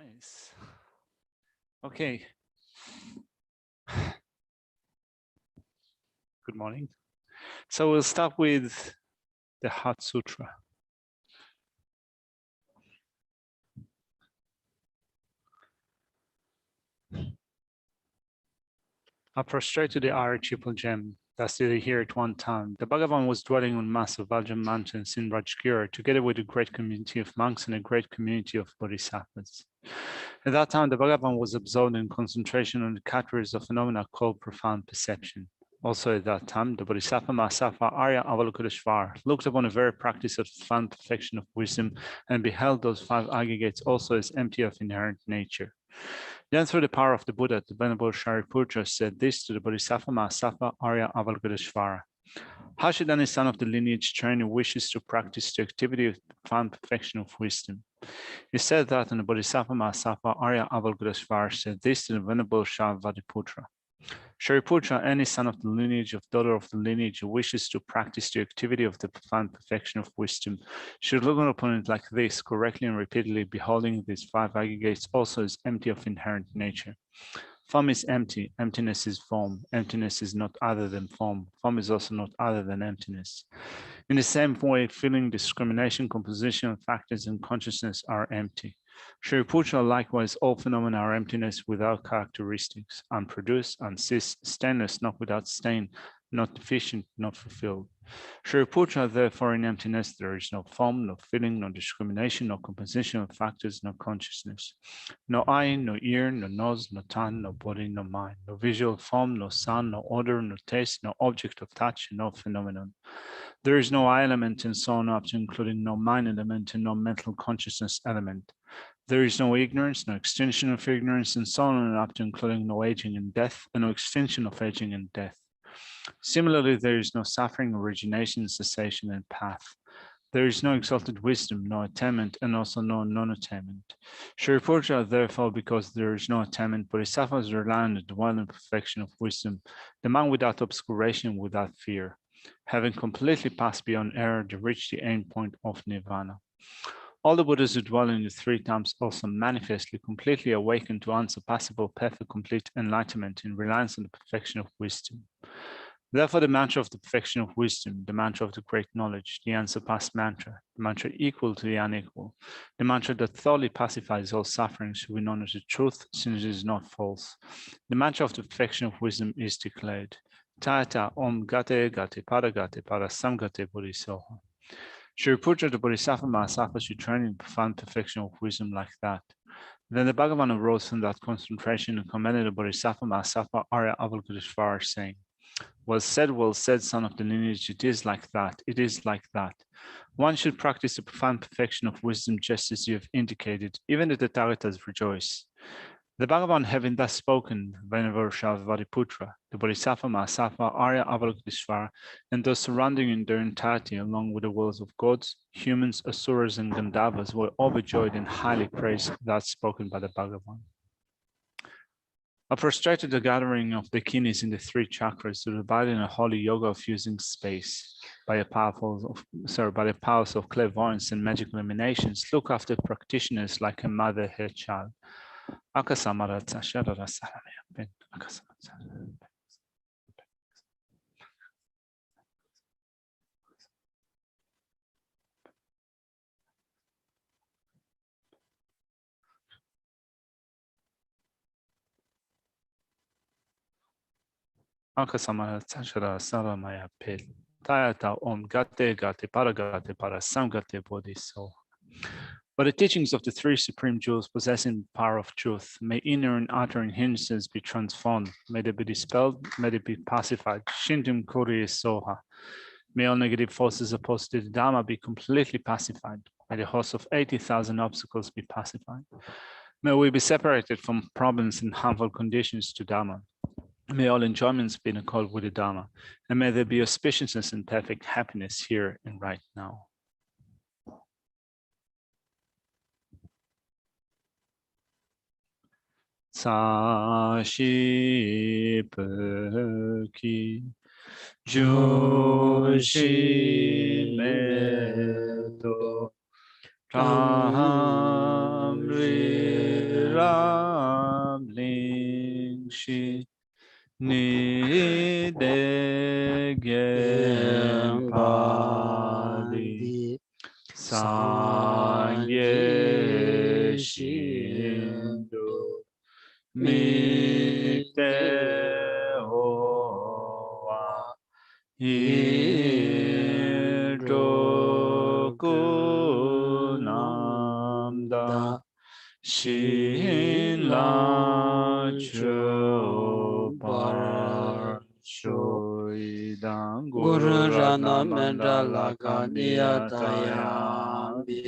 Nice. Okay. Good morning. So we'll start with the Heart Sutra. I prostrate to the Arya Triple Gem that stood here at one time. The Bhagavan was dwelling on massive Vajra mountains in Rajgir, together with a great community of monks and a great community of Bodhisattvas. At that time, the Bhagavan was absorbed in concentration on the categories of phenomena called profound perception. Also at that time, the Bodhisattva Mahasattva Arya Avalokiteshvara looked upon the very practice of profound perfection of wisdom and beheld those five aggregates also as empty of inherent nature. Then through the power of the Buddha, the Venerable Shariputra said this to the Bodhisattva Mahasattva Arya Avalokiteshvara. How should any son of the lineage train who wishes to practice the activity of the profound perfection of wisdom? He said that, and the Bodhisattva Mahasattva Arya Avalokiteshvara said this to the Venerable Shariputra. Shariputra, any son of the lineage, of daughter of the lineage who wishes to practice the activity of the profound perfection of wisdom, should look upon it like this, correctly and repeatedly, beholding these five aggregates also as empty of inherent nature. Form is empty, emptiness is form, emptiness is not other than form, form is also not other than emptiness. In the same way, feeling, discrimination, composition, factors, and consciousness are empty. Shariputra, likewise, all phenomena are emptiness without characteristics, unproduced, unceased, stainless, not without stain, not deficient, not fulfilled. Shariputra, therefore, in emptiness, there is no form, no feeling, no discrimination, no composition of factors, no consciousness. No eye, no ear, no nose, no tongue, no body, no mind, no visual form, no sound, no odor, no taste, no object of touch, no phenomenon. There is no eye element and so on up to including no mind element and no mental consciousness element. There is no ignorance, no extinction of ignorance, and so on and up to including no aging and death, and no extinction of aging and death. Similarly, there is no suffering, origination, cessation, and path. There is no exalted wisdom, no attainment, and also no non-attainment. Shariputra, therefore, because there is no attainment, Bodhisattvas rely on the dwelling perfection of wisdom, the man without obscuration, without fear. Having completely passed beyond error, they reach the end point of nirvana. All the Buddhas who dwell in the three times also manifestly completely awaken to unsurpassable, perfect, complete enlightenment in reliance on the perfection of wisdom. Therefore, the mantra of the perfection of wisdom, the mantra of the great knowledge, the unsurpassed mantra, the mantra equal to the unequal, the mantra that thoroughly pacifies all sufferings should be known as the truth, since it is not false. The mantra of the perfection of wisdom is declared. Tata om gate gate para samgate bodhisoha. Shariputra, the Bodhisattva Mahasattva, should train in profound perfection of wisdom like that. Then the Bhagavan arose from that concentration and commended the Bodhisattva Mahasattva Arya Avalokiteshvara, saying, well said, son of the lineage, it is like that, it is like that. One should practice the profound perfection of wisdom just as you have indicated, even the Tathagatas rejoice. The Bhagavan, having thus spoken, Venerable Shariputra, the Bodhisattva Mahasattva Arya Avalokiteshvara, and those surrounding in their entirety, along with the worlds of gods, humans, asuras, and Gandharvas, were overjoyed and highly praised that spoken by the Bhagavan. I prostrated the gathering of the kinis in the three chakras to divide in a holy yoga of using space by the powers of clairvoyance and magical emanations. Look after practitioners like a mother her child. Tayata om gate gate para samgate bodhisoha. By the teachings of the three supreme jewels possessing the power of truth, may inner and outer hindrances be transformed, may they be dispelled, may they be pacified. Shintum kuri soha. May all negative forces opposed to the Dharma be completely pacified. May the host of 80,000 obstacles be pacified. May we be separated from problems and harmful conditions to Dharma. May all enjoyments be in accord with the Dharma, and may there be auspiciousness and perfect happiness here and right now. Sashi Perki Joshi Medo Tamri ni de gen pali sangye shindu mi te hoa Hirdoku namda Shin la chu par shuidang Guru Ratna Mandala Kaniya Tayami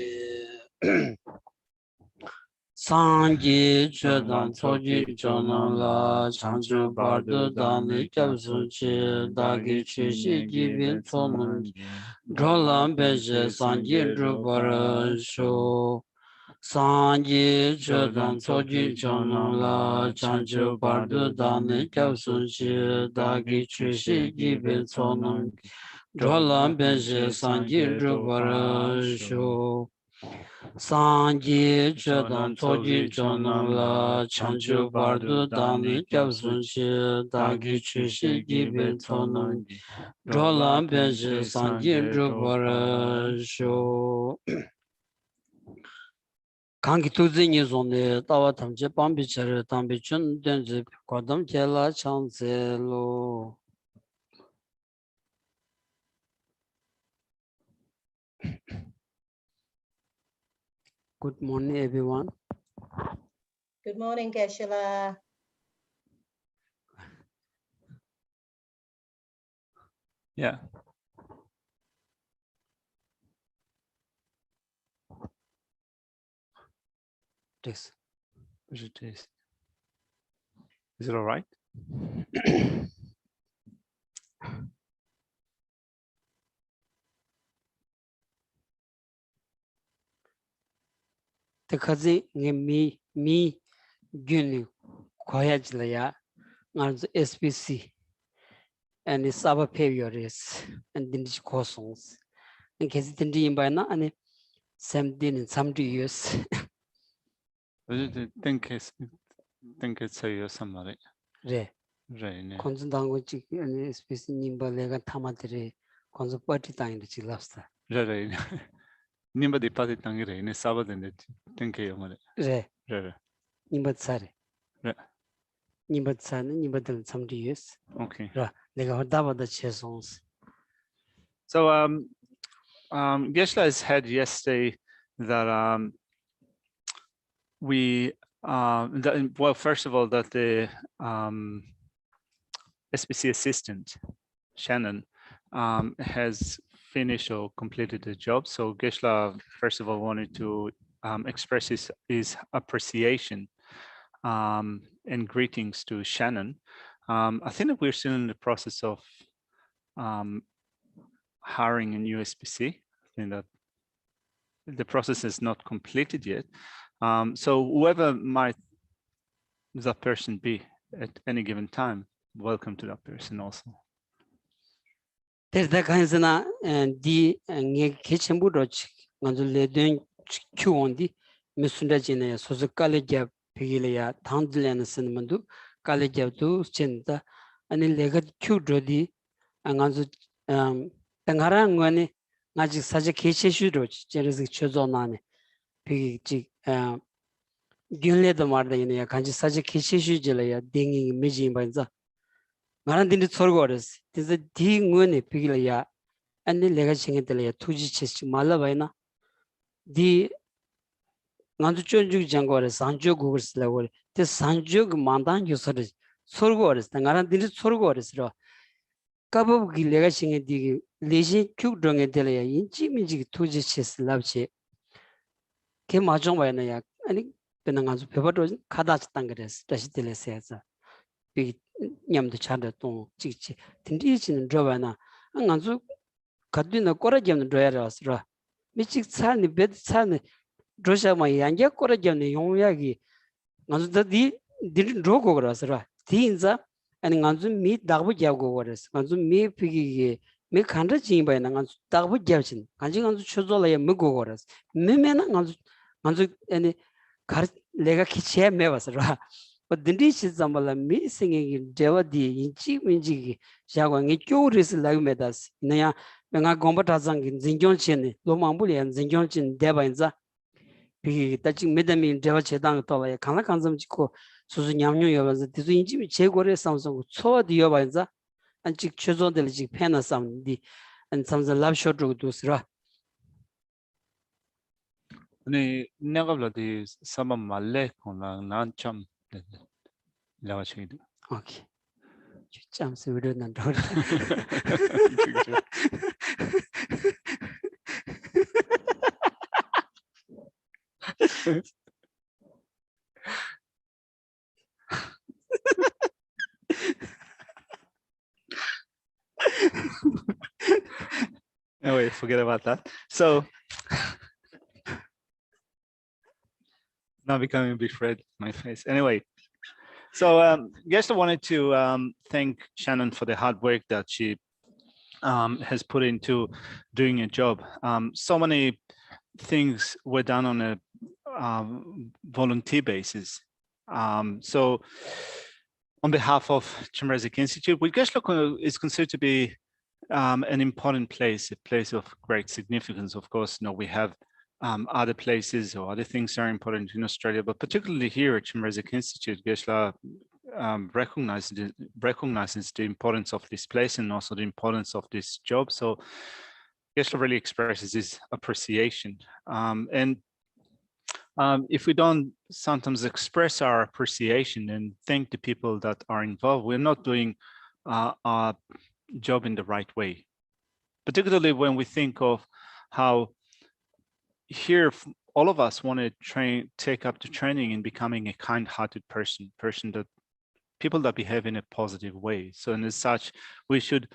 Sangye Chedan Tsoji Chonan La Chanchu Bardu Dani Kyabsun Chi Dagi Chishi Jibin Tsonun Drolam Beje Sangye Drupara Shu Sangye Chedan Tsoji Chonan La Chanchu Bardu Dani Kyabsun Chi Dagi Chishi Jibin Tsonun Drolam Beje Sangye Drupara Shu Sangye Chedan Tsoji Chonan La Chanchu Bardu Dani Kyabsun Chi Dagi Chishi Jibin Tsonun Drolam Beje Sangye Drupara Shu Kanki Tuzi Nizone Tawa Tamche Pambi Chere Tambi Chun Denzi Kwadam Kela Chanze Lo Good morning, everyone. Good morning, Geshe. Yeah. This. Is it all right? The kazi me guni koyajlaya ngarz SPC and it's our periods and then songs in case it didn't by na and some years. Think it's a somebody. Re. Right. Konzandango chik and SPC nimba lega tamatere konzo party time the chilafsta. Right. Nimba di pati tangire ne sabadende think yamare. Re. Right. Nimba sare. Right. Nimba san nimba some years. Okay. Ra lega hodaba the che songs. So Geshe has had yesterday that we well, first of all, that the SPC assistant Shannon has finished or completed the job. So Geshe first of all wanted to express his appreciation and greetings to Shannon. I think that we're still in the process of hiring a new SPC. I think that the process is not completed yet. So whoever might that person be at any given time, welcome to that person also. There's that kind of and the kitchen budge on the doing Q on the Missunda Gene, so the college of Pigilia, Tandil and Cinnamon, college of two Chinta, and in Legat Q Drodi, and on the Tangarangani, Magic such a kitchen shoot, Jerry Chozonani, Pig. Gunle the Marda, can't just such a kitchen shoot, dinging, midging by the Marandin Sorgores, there's a ding winnie Pigilia, and the legacy in the Tuji Chest Malavaina. The Nanduchu Jangores, Sanjo Google's level, the Sanjog Mandan Yusores, Sorgores, the Marandin Sorgores. Kabu legacy in the Legion Cook Drong and Delia, in Jimmy Tuji Chest Lavche. Came Majon Vanayak, and Penangan's paper Kadas Tangares, Tashitele says. Big Yam the Chada Ton, Chichi, Tindichin, Drovana, and Anzu Kaduna Korajam Dryas Ra. Michik Sani, Bed Sani, Drosha my Yanga Korajam, Yongyagi. Anzu the didn't drogo Rasra. Tinza and Anzu meet Dabu Jago, Anzu me piggy, make 100 jim by an Dabu Javchin, Anjing Anzu Chozola Mugoras. Mimena Anzu any car lega kitchen mevas ra. but the dish is me singing in Devadi in Chi Minji, Shawang, curious like medas. Naya, when I combat in Zinjonchin, Lomambuli and Zinjonchin, Devanza, touching Medami in Deva Chedang Tola, Kanakanzam Chico, Susan Yamu was the Tinji Chegore Samsung, so the Yovanza, and Chick Chozo del Jipena Sam, and some of the love shot to Sra. 네, 내가 블라디 사마 말레 건랑 난참 라와치기. Okay. 참 세우려는 더. Anyway, forget about that. So now becoming a bit red, my face. Anyway, so Geshe wanted to thank Shannon for the hard work that she has put into doing a job. So many things were done on a volunteer basis. So on behalf of Chimerazik Institute, which Geshe is considered to be an important place, a place of great significance. Of course, we have other places or other things that are important in Australia, but particularly here at Chimerazik Institute, Geshe recognizes the importance of this place and also the importance of this job. So Geshe really expresses his appreciation. If we don't sometimes express our appreciation and thank the people that are involved, we're not doing our job in the right way. Particularly when we think of how here all of us want to take up the training in becoming a kind-hearted person that people that behave in a positive way. So, and as such, we should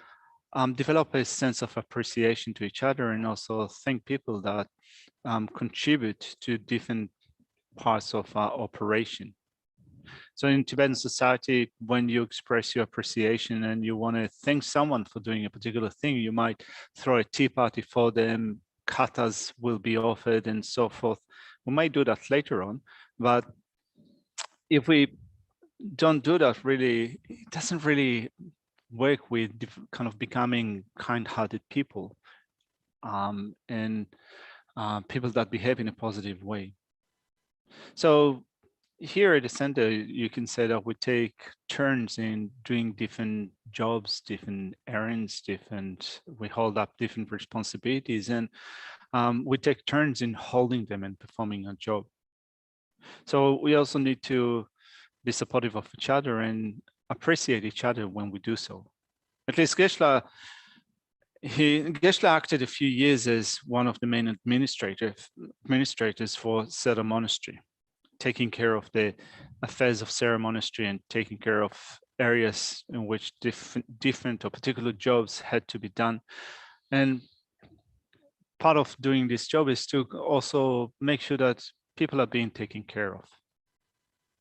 develop a sense of appreciation to each other and also thank people that contribute to different parts of our operation. So in Tibetan society, when you express your appreciation and you want to thank someone for doing a particular thing, you might throw a tea party for them, katas will be offered and so forth. We might do that later on, but if we don't do that, really, it doesn't really work with kind of becoming kind-hearted people and people that behave in a positive way. So here at the center, you can say that we take turns in doing different jobs, different errands, we hold up different responsibilities, and we take turns in holding them and performing a job. So we also need to be supportive of each other and appreciate each other when we do so. At least Geshe acted a few years as one of the main administrators for Sera Monastery, taking care of the affairs of Sera Monastery and taking care of areas in which different or particular jobs had to be done. And part of doing this job is to also make sure that people are being taken care of.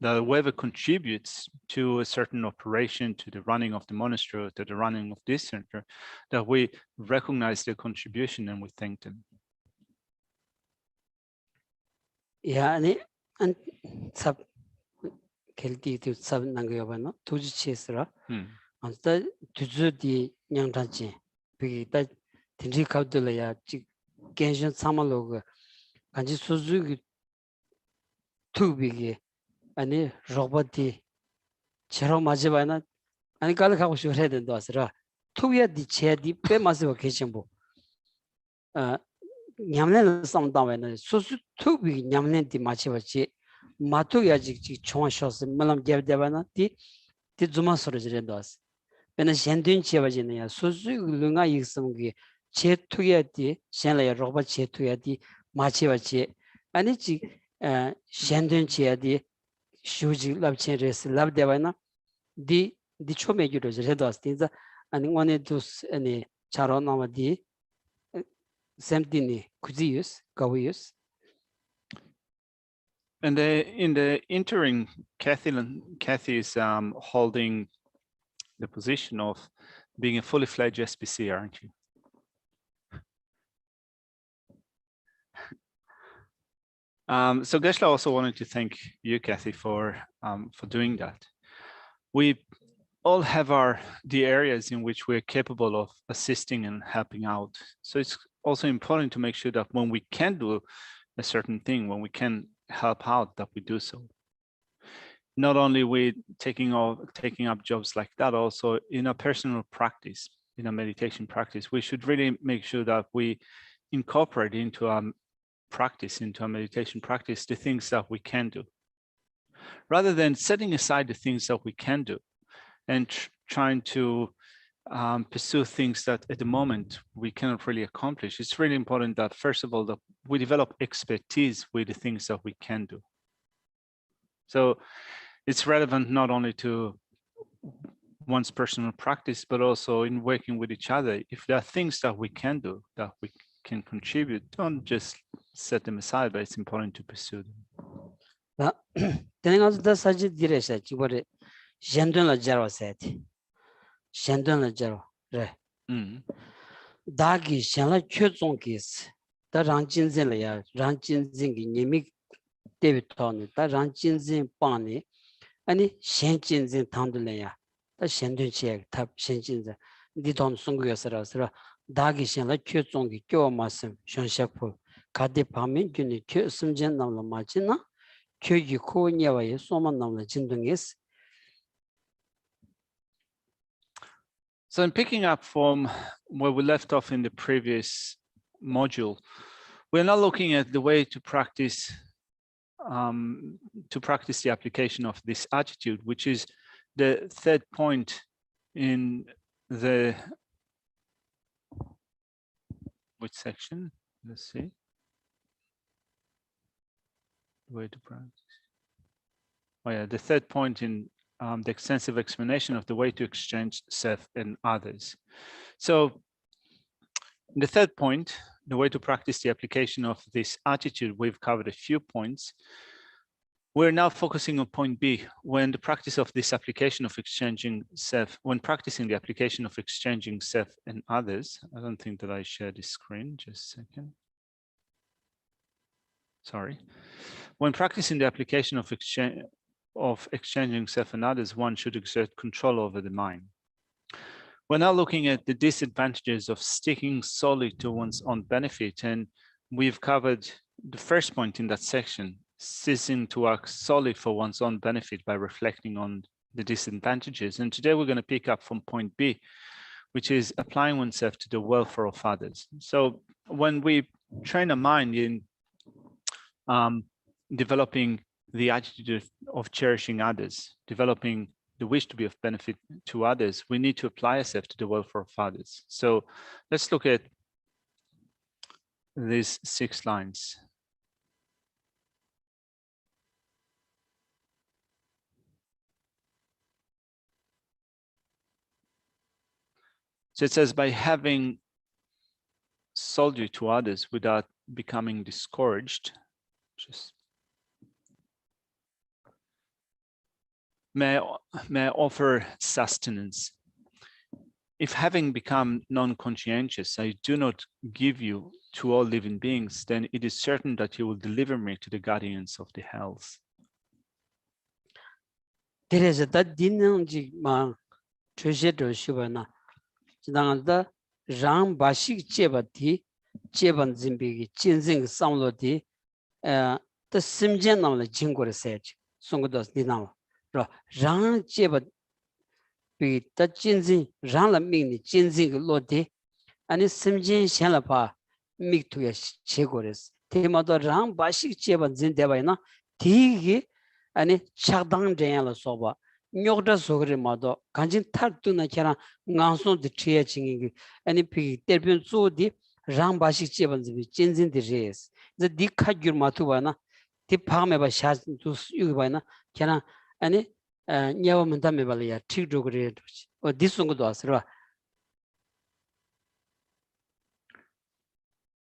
That whoever contributes to a certain operation, to the running of the monastery, or to the running of this center, that we recognize their contribution and we thank them. Yeah, and sab kelti tu sab nangyo ba no tuji chesra. Anta tuju di nyangtachi bi ta tinri khawdula ya chi kenshin samalog kanji suzu gi tubi gi ani roboti chero majiba na ani kal khago shore den do asra tuya di che di pe maswa kechimbo nyamlen samdawe na susu tubi nyamlen di machiba chi matu ya ji chong shos malam geb deba na di zuma soro jire do as pena shendun cheba jine ya susu lunga yiksum gi che tuya di shenla ya roba che tuya di machiba chi ani ji shendun che di shuji lab chen res lab deba na di chome gyuro jire do as tinza ani one dus ani charo nama di semtini kuziyus gawiyus. And in the interim, Kathy is holding the position of being a fully fledged SPC, aren't you? So Geshe also wanted to thank you, Kathy, for doing that. We all have the areas in which we're capable of assisting and helping out. So it's also important to make sure that when we can do a certain thing, when we can help out, that we do so. Not only we taking up jobs like that, also in a personal practice, in a meditation practice, we should really make sure that we incorporate into our practice, into our meditation practice, the things that we can do, rather than setting aside the things that we can do and trying to pursue things that at the moment we cannot really accomplish. It's really important that, first of all, that we develop expertise with the things that we can do. So it's relevant not only to one's personal practice, but also in working with each other. If there are things that we can do, that we can contribute, don't just set them aside, but it's important to pursue them. 다기 샹라 쿄종기스 다 랑진진래야 랑진진기 니미 데비토니 다 랑진진 빠니 아니 셴진진 당들래야 다 셴든치에 탑 셴진진 니돈 송구여서라서 다기 샹라 쿄종기 껴마슴 션샤포 가디 파민 균이 쿄슴젠 남라 마치나 쿄기 코니와에 소만 남라 진동이스. So in picking up from where we left off in the previous module, we're now looking at the way to practice the application of this attitude, which is the third point in the, which section? Let's see. The way to practice. Oh yeah, the third point in the extensive explanation of the way to exchange self and others. So the third point, the way to practice the application of this attitude, we've covered a few points. We're now focusing on point B, when the practice of this application of exchanging self, when practicing the application of exchanging self and others. I don't think that I shared the screen, just a second. Sorry. When practicing the application of exchanging self and others, one should exert control over the mind. We're now looking at the disadvantages of sticking solely to one's own benefit, and we've covered the first point in that section, ceasing to act solely for one's own benefit by reflecting on the disadvantages. And today we're going to pick up from point B, which is applying oneself to the welfare of others. So when we train a mind in developing the attitude of cherishing others, developing the wish to be of benefit to others, we need to apply ourselves to the welfare of others. So let's look at these 6 lines. So it says, by having sold you to others without becoming discouraged, may I offer sustenance. If having become non-conscientious, I do not give you to all living beings, then it is certain that you will deliver me to the guardians of the hells. 그래서 다 디는지 막 최세도 시바나 지나간다 랑 바식 제바티 제반 진비기 진생 상로디 더 심전 나올 진고를 세지 송고도 디나와 랑 제바 비더 진진 랑라 민니 진진 로디 아니 심전 챤라파 미투야 제고레스 테마도 랑 바식 제반 진대바이나 디기 아니 차당 제야라 소바 녀다 소그리마도 간진 탈두나 캐라 낭손데 트예칭이 아니 피 때변 조디 랑바식 제반지 진진디 레스 저 디카규 마투바나 디 파메바 샤두 유바나 캐나 아니 냐와면 담메발이야 티도그레 어 디송고도 아스라.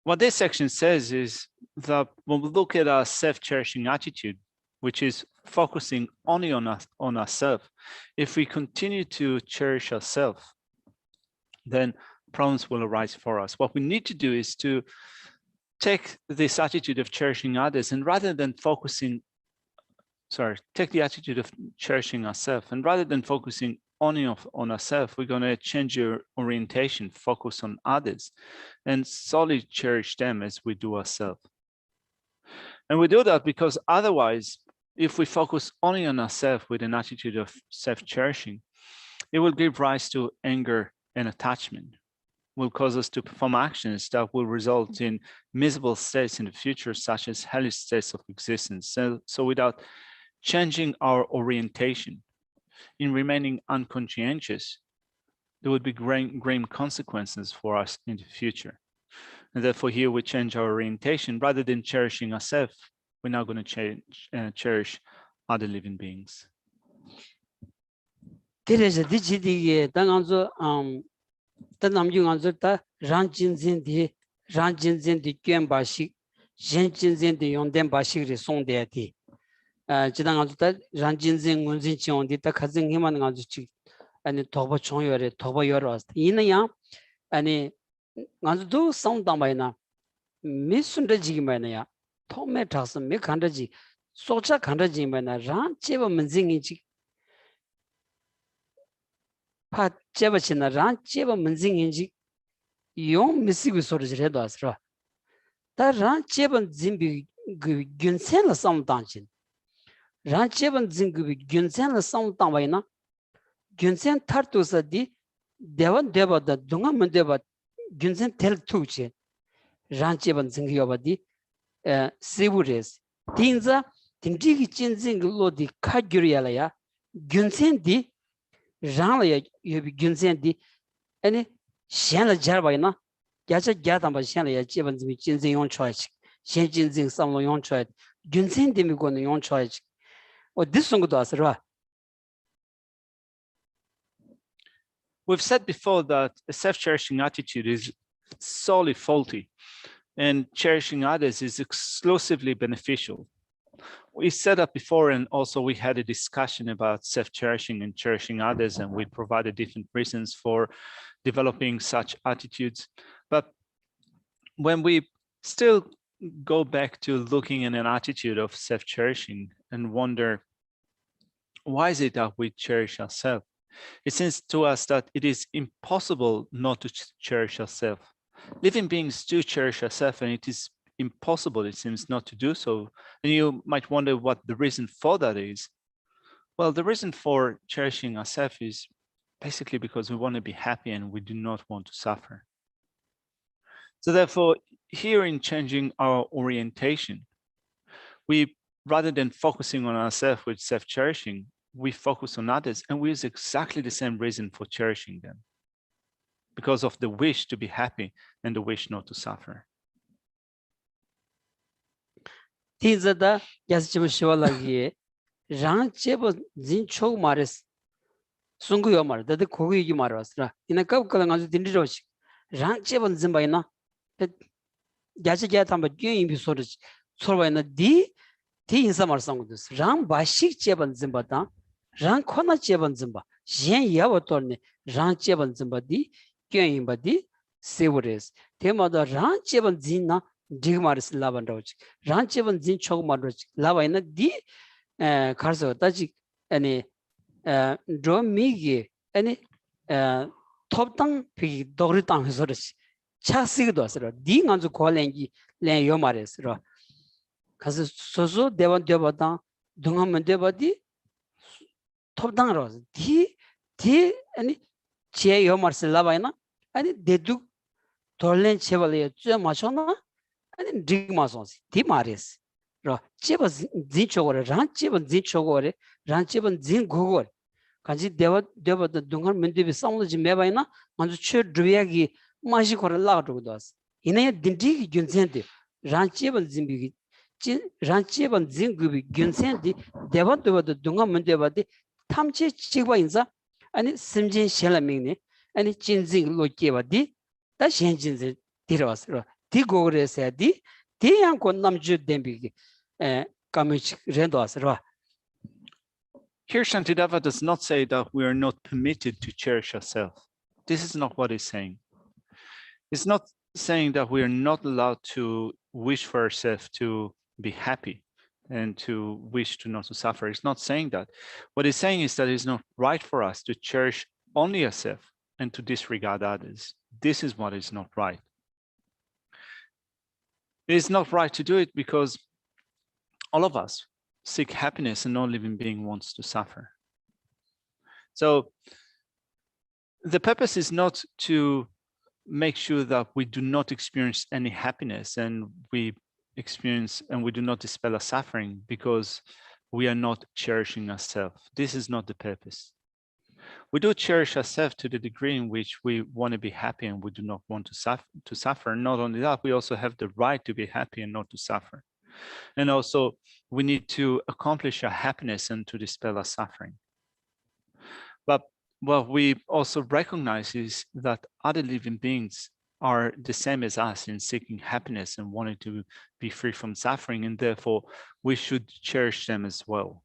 What this section says is that when we look at our self-cherishing attitude, which is focusing only on ourselves, if we continue to cherish ourselves, then problems will arise for us. What we need to do is to take this attitude of cherishing others, and rather than take the attitude of cherishing ourselves, and rather than focusing only on ourselves, we're going to change your orientation, focus on others, and solely cherish them as we do ourselves. And we do that because otherwise, if we focus only on ourselves with an attitude of self-cherishing, it will give rise to anger and attachment, will cause us to perform actions that will result in miserable states in the future, such as hellish states of existence. So without changing our orientation, in remaining unconscientious, there would be grim consequences for us in the future. And therefore here we change our orientation. Rather than cherishing ourselves, we're now going to cherish other living beings. 그래서 디지디게 당한서 남중한서 다 란진진디 꽌바식 젠진진디 용된 바식이 송대야디 지당한서 다 란진진 문진치온디 다 가진 힘만 가지고 아니 도보 총열에 도보 열어왔어 이는야 아니 간도 성담바이나 미순데지기마이나야 토메 타스 미 간다지 소차 간다지마이나 란 제바 문진이지 파 제바치나 란 제바 문진인지 용 미시고 소리를 왔어 다란 제바 진비 그 균센라 성당진 란 제바 진비 균센라 성당바이나 균센 타르투사디 대원 대바다 동아문 대바 균센 텔투치 란체반 증기여바디 시부레스 틴자 틴지기 진진 로디 카규리알야 균센디 장라야 여비 균센디 아니 셴라 자바이나 야자 야담바 셴라야 제반 증기 진진 용 초이치 셴 진진 삼로 용 초이 균센디 미고는 용 초이치 디송도 아스라. We've said before that a self-cherishing attitude is solely faulty, and cherishing others is exclusively beneficial. We said that before, and also we had a discussion about self-cherishing and cherishing others, and we provided different reasons for developing such attitudes. But when we still go back to looking at an attitude of self-cherishing and wonder, why is it that we cherish ourselves? It seems to us that it is impossible not to cherish ourselves. Living beings do cherish ourselves, and it is impossible, it seems, not to do so. And you might wonder what the reason for that is. Well, the reason for cherishing ourselves is basically because we want to be happy and we do not want to suffer. So therefore, here in changing our orientation, we, rather than focusing on ourselves with self-cherishing, we focus on others, and we use exactly the same reason for cherishing them, because of the wish to be happy and the wish not to suffer. Tizada yaschibu shiwalagiye ran chebo zin chog mares sungu yomar dade kogi gi marasra ina kab kalangazu dindirosh ran chebo zimbaina yachi gya tamba gyen imbi sorich sorbaina di insa marsangudus ran bashik chebo zimbata ran khona chebo zimba yen yawa torne ran chebo zimba di gyen imba di sevures temada ran chebo zinna digmaris laban roch ran chebo zin chog maroch labaina di karso taji ani dromigi ani toptang pi dogritang sorich 차시기도 하시라 디 간주 콜랭기 랭 요마레스라 가서 소소 대원 되버다 동하면 되버디 톱당으로 디 아니 제 요마스 라바이나 아니 데두 돌렌 체벌에 좀 마셔나 아니 딩마소스 디 마레스 라 제버 진초거래 란 제버 진초거래 란 제버 진 고거 간지 되버다 동하면 되비 싸움지 매바이나 간주 최 드비야기 마시코를 라가도도스 이내 딘디기 균센데 란치번 진비기 란치번 진급이 균센데 대번도도 동안 문제바데 탐치 지과 인사 아니 심진 셀라밍네 아니 진진 로케바디 다 현진제 디러스로 디고그레세디 디양고 남주 덴비기 까미치 렌도스로. Here Shantideva does not say that we are not permitted to cherish ourselves. This is not what he's saying. It's not saying that we are not allowed to wish for ourselves to be happy and to wish to not to suffer. It's not saying that. What it's saying is that it's not right for us to cherish only ourselves and to disregard others. This is what is not right. It is not right to do it because all of us seek happiness and no living being wants to suffer. So the purpose is not to make sure that we do not experience any happiness and we do not dispel our suffering because we are not cherishing ourselves. This is not the purpose. We do cherish ourselves to the degree in which we want to be happy and we do not want to suffer. Not only that, we also have the right to be happy and not to suffer. And also, we need to accomplish our happiness and to dispel our suffering. But what we also recognize is that other living beings are the same as us in seeking happiness and wanting to be free from suffering, and therefore we should cherish them as well.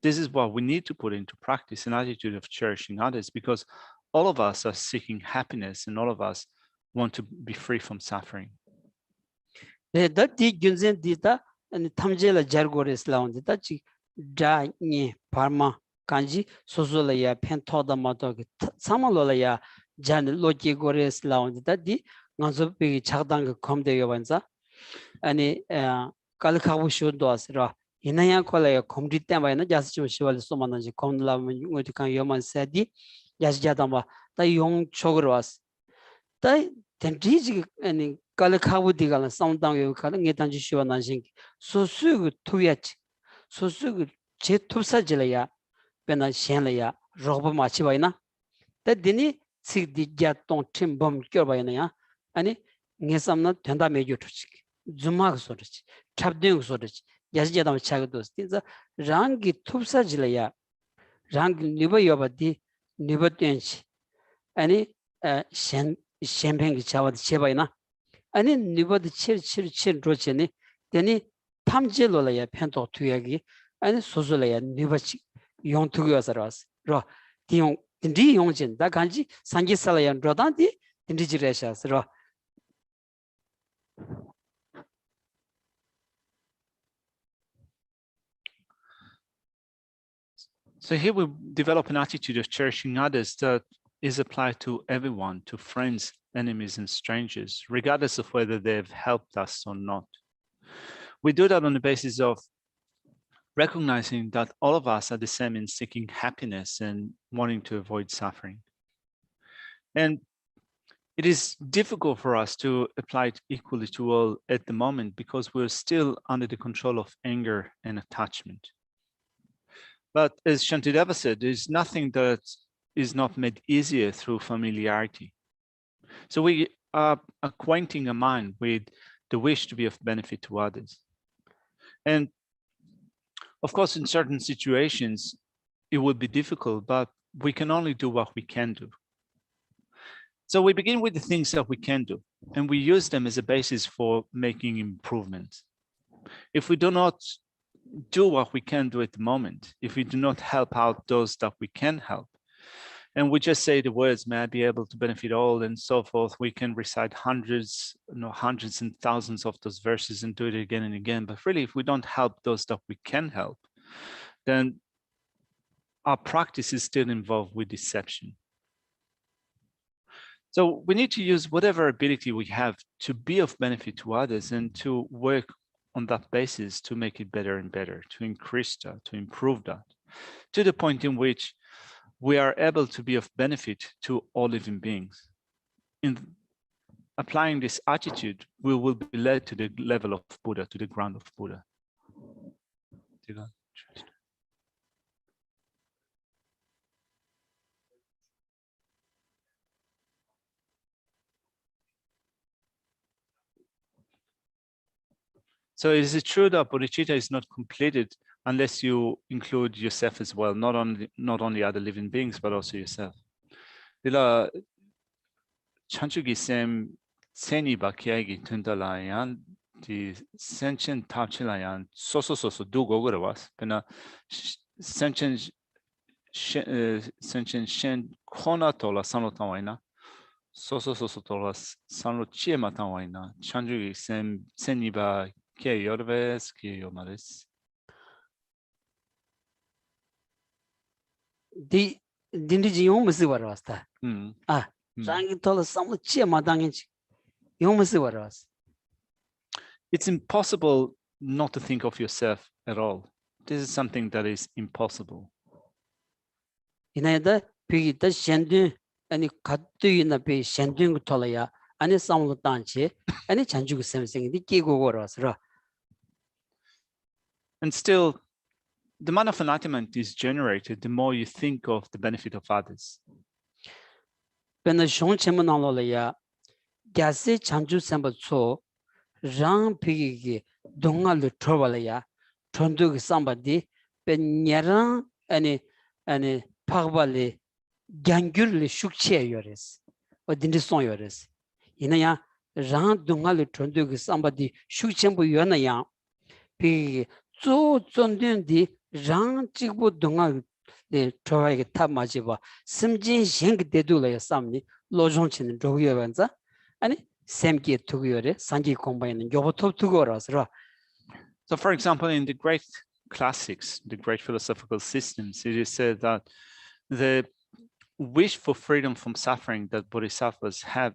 This is what we need to put into practice, an attitude of cherishing others, because all of us are seeking happiness and all of us want to be free from suffering. kanji sosola ya pen thoda mato ki samalola ya jan loki gores laund da di ngazo pe chagdang komde yobanza ani kal khabu shodo asra inaya kola ya komdi temba na jas chu shiwal somana ji komla ngoti kan yoman sadi jas jadamba ta yong chogro was ta tenji ji ani kal khabu digal samdang yo kal ngetan ji shiwana jing sosu tuyach sosu je tupsa jilaya pena shenlaya roba machi bayna ta dini sig digya tong tim bom kyor bayna ya ani ngesamna tenda mejo tuchik zuma sorich chabdeng sorich yasja dam chagdos tinza rangi tupsa jilaya rang niba yobadi niba tenchi ani shenpeng chawad chebayna ani niba de chir rocheni deni tamjelolaya pento tuyagi ani sozolaya niba yong tuyo saras ro diong dindi yongjin da ganji sangi salayan rodan di dindi jireshas ro. So here we develop an attitude of cherishing others that is applied to everyone, to friends, enemies, and strangers, regardless of whether they've helped us or not. We do that on the basis of recognizing that all of us are the same in seeking happiness and wanting to avoid suffering. And it is difficult for us to apply it equally to all at the moment because we're still under the control of anger and attachment. But as Shantideva said, there's nothing that is not made easier through familiarity. So we are acquainting a mind with the wish to be of benefit to others. And of course, in certain situations, it would be difficult, but we can only do what we can do. So we begin with the things that we can do, and we use them as a basis for making improvements. If we do not do what we can do at the moment, if we do not help out those that we can help, and we just say the words, may I be able to benefit all and so forth, we can recite hundreds and thousands of those verses and do it again and again. But really, if we don't help those that we can help, then our practice is still involved with deception. So we need to use whatever ability we have to be of benefit to others and to work on that basis to make it better and better, to increase that, to improve that, to the point in which we are able to be of benefit to all living beings. In applying this attitude, we will be led to the level of Buddha, to the ground of Buddha. So is it true that bodhicitta is not completed unless you include yourself as well, not only other living beings, but also yourself? Dila chanchugi sem seni bakiagi tundalayan di senchen tapchilayan soso du gogorawas pena senchen shen kona tola sanotawaina Sosososotolas sanro chie matawaina chanjugi seniba ke yorves ke yomares. 디 딘디지 용무스 버러스다. 아, 장기 털 삼로 치에 마당인지 용무스 버러스. It's impossible not to think of yourself at all. This is something that is impossible. 이나이다 비기다 셴드 아니 갓드이나 비 셴드 털어야 아니 삼로 단치 아니 잔주고 셈생이 끼고 버러스라. And still, the man of enlightenment is generated the more you think of the benefit of others. 베나 쇼체문 나로야 갸세 잔주 셈버초 랑 비기기 동알로 트러블이야 전두기 삼바디 베냐랑 아니 파발리 gangyurli shukche yores odindi son yores inaya ran dungal chondu gi sambadi shukchen bu yona ya pi zo zondin di ran chigbu dungal de chawai gi tab maji ba simjin sheng de du la samni lojong chen ro yo banza ani semki tugu yore sangi kombayin yobo top tugu rasra. So for example, in the great classics, the great philosophical systems, it is said that the wish for freedom from suffering that bodhisattvas have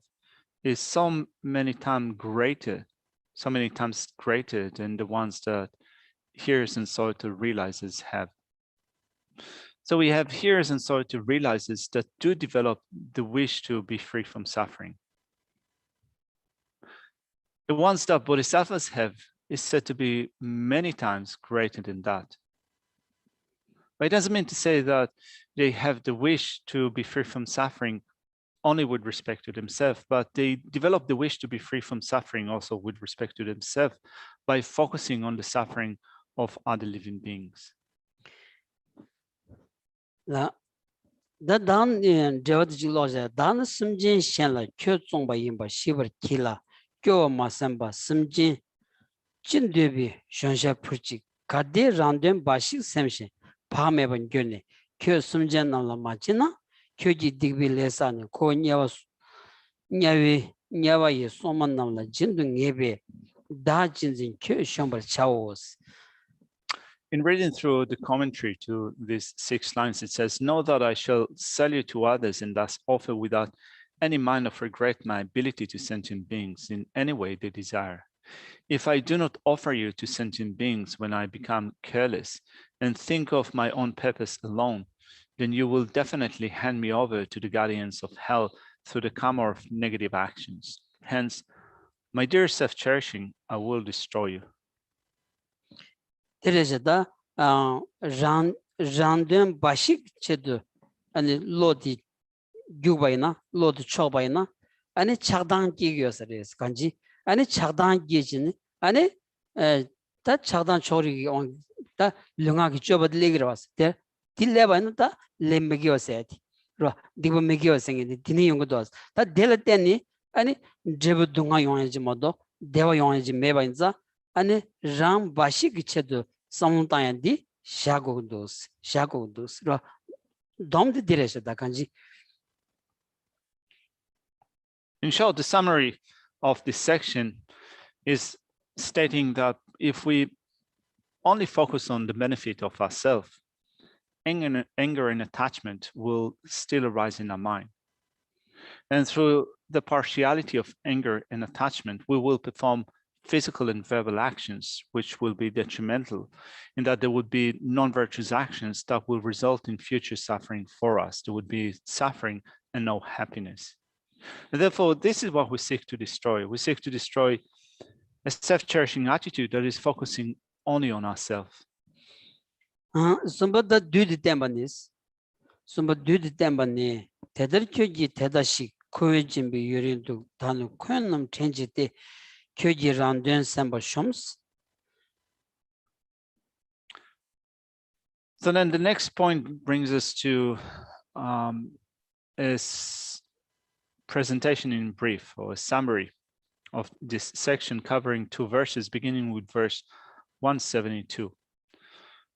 is so many times greater than the ones that hearers and Soita realizers have. So we have hearers and Soita realizers that do develop the wish to be free from suffering. The ones that bodhisattvas have is said to be many times greater than that. But it doesn't mean to say that they have the wish to be free from suffering only with respect to themselves, but they develop the wish to be free from suffering also with respect to themselves by focusing on the suffering of other living beings. Dan jawad jiloja dan simjin shenla kyo tsongba yinba shibar kila kyo masenba simjin jindebi shonsha purchi kade randem bashik semshin 파메번 견네 그 숨전 남라 마치나 교지 디비 레사는 고 냐와의 소만 남라 진등 예배 다 진진 그 셴벌 차오스. In reading through the commentary to these 6 lines, it says, "Know that I shall sell you to others and thus offer without any mind of regret my ability to sentient beings in any way they desire. If I do not offer you to sentient beings when I become careless and think of my own purpose alone, then you will definitely hand me over to the guardians of hell through the karma of negative actions. Hence, my dear self-cherishing, I will destroy you." 데레제다 randım başik çedu hani lodi gübayna lodi çobayna hani çağdan giyiyoruz kanji hani çağdan giyicini hani da çağdan çoğri on da lunga çobadı girwas de dille bayna da lemmegiyosedi ro dibo megiyosengedi dini yongodos da deleteni hani cebu dunga yoneci modo deva yoneci mebayınza ani ram başik çedu samutayandi shagodos ro domde direse da kanji. In short, the summary of this section is stating that if we only focus on the benefit of ourselves, anger and attachment will still arise in our mind. And through the partiality of anger and attachment, we will perform physical and verbal actions, which will be detrimental in that there would be non-virtuous actions that will result in future suffering for us. There would be suffering and no happiness. And therefore, this is what we seek to destroy. We seek to destroy a self-cherishing attitude that is focusing only on ourselves. Sumba düdü tembanis. Sumba düdü tembani. Tederköji tedaşik koyucun bir yürüdü. Tanı koyunum tencidi köji randön semba şoms. So then the next point brings us to a presentation in brief, or a summary of this section covering 2 verses, beginning with verse 172.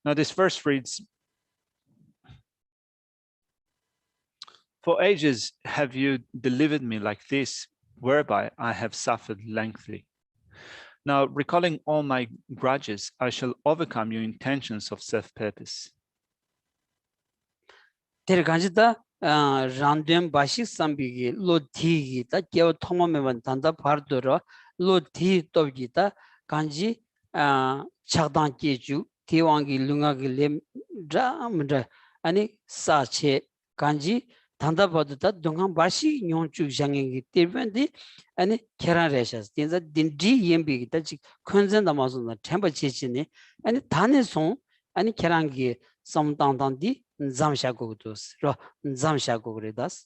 Now this verse reads, For ages have you delivered me like this, whereby I have suffered lengthily. Now, recalling all my grudges, I shall overcome your intentions of self-purpose. 데르간지다 란뎀 바식 삼비기 로티기다 개어 통모메만 단다 바르도로 로티 또기다 간지 차단 계주 대왕기 룽하기 렘자문자 아니 사체 간지 단다 버드다 동한 바시 뇽주 장행기 때문에 아니 계란레샤스 진짜 딘디 옌비기다 지 컨센다 마소나 템버 지치니 아니 단에송 아니 계란기 som당당디 zamshagogus ro zamshagogredas.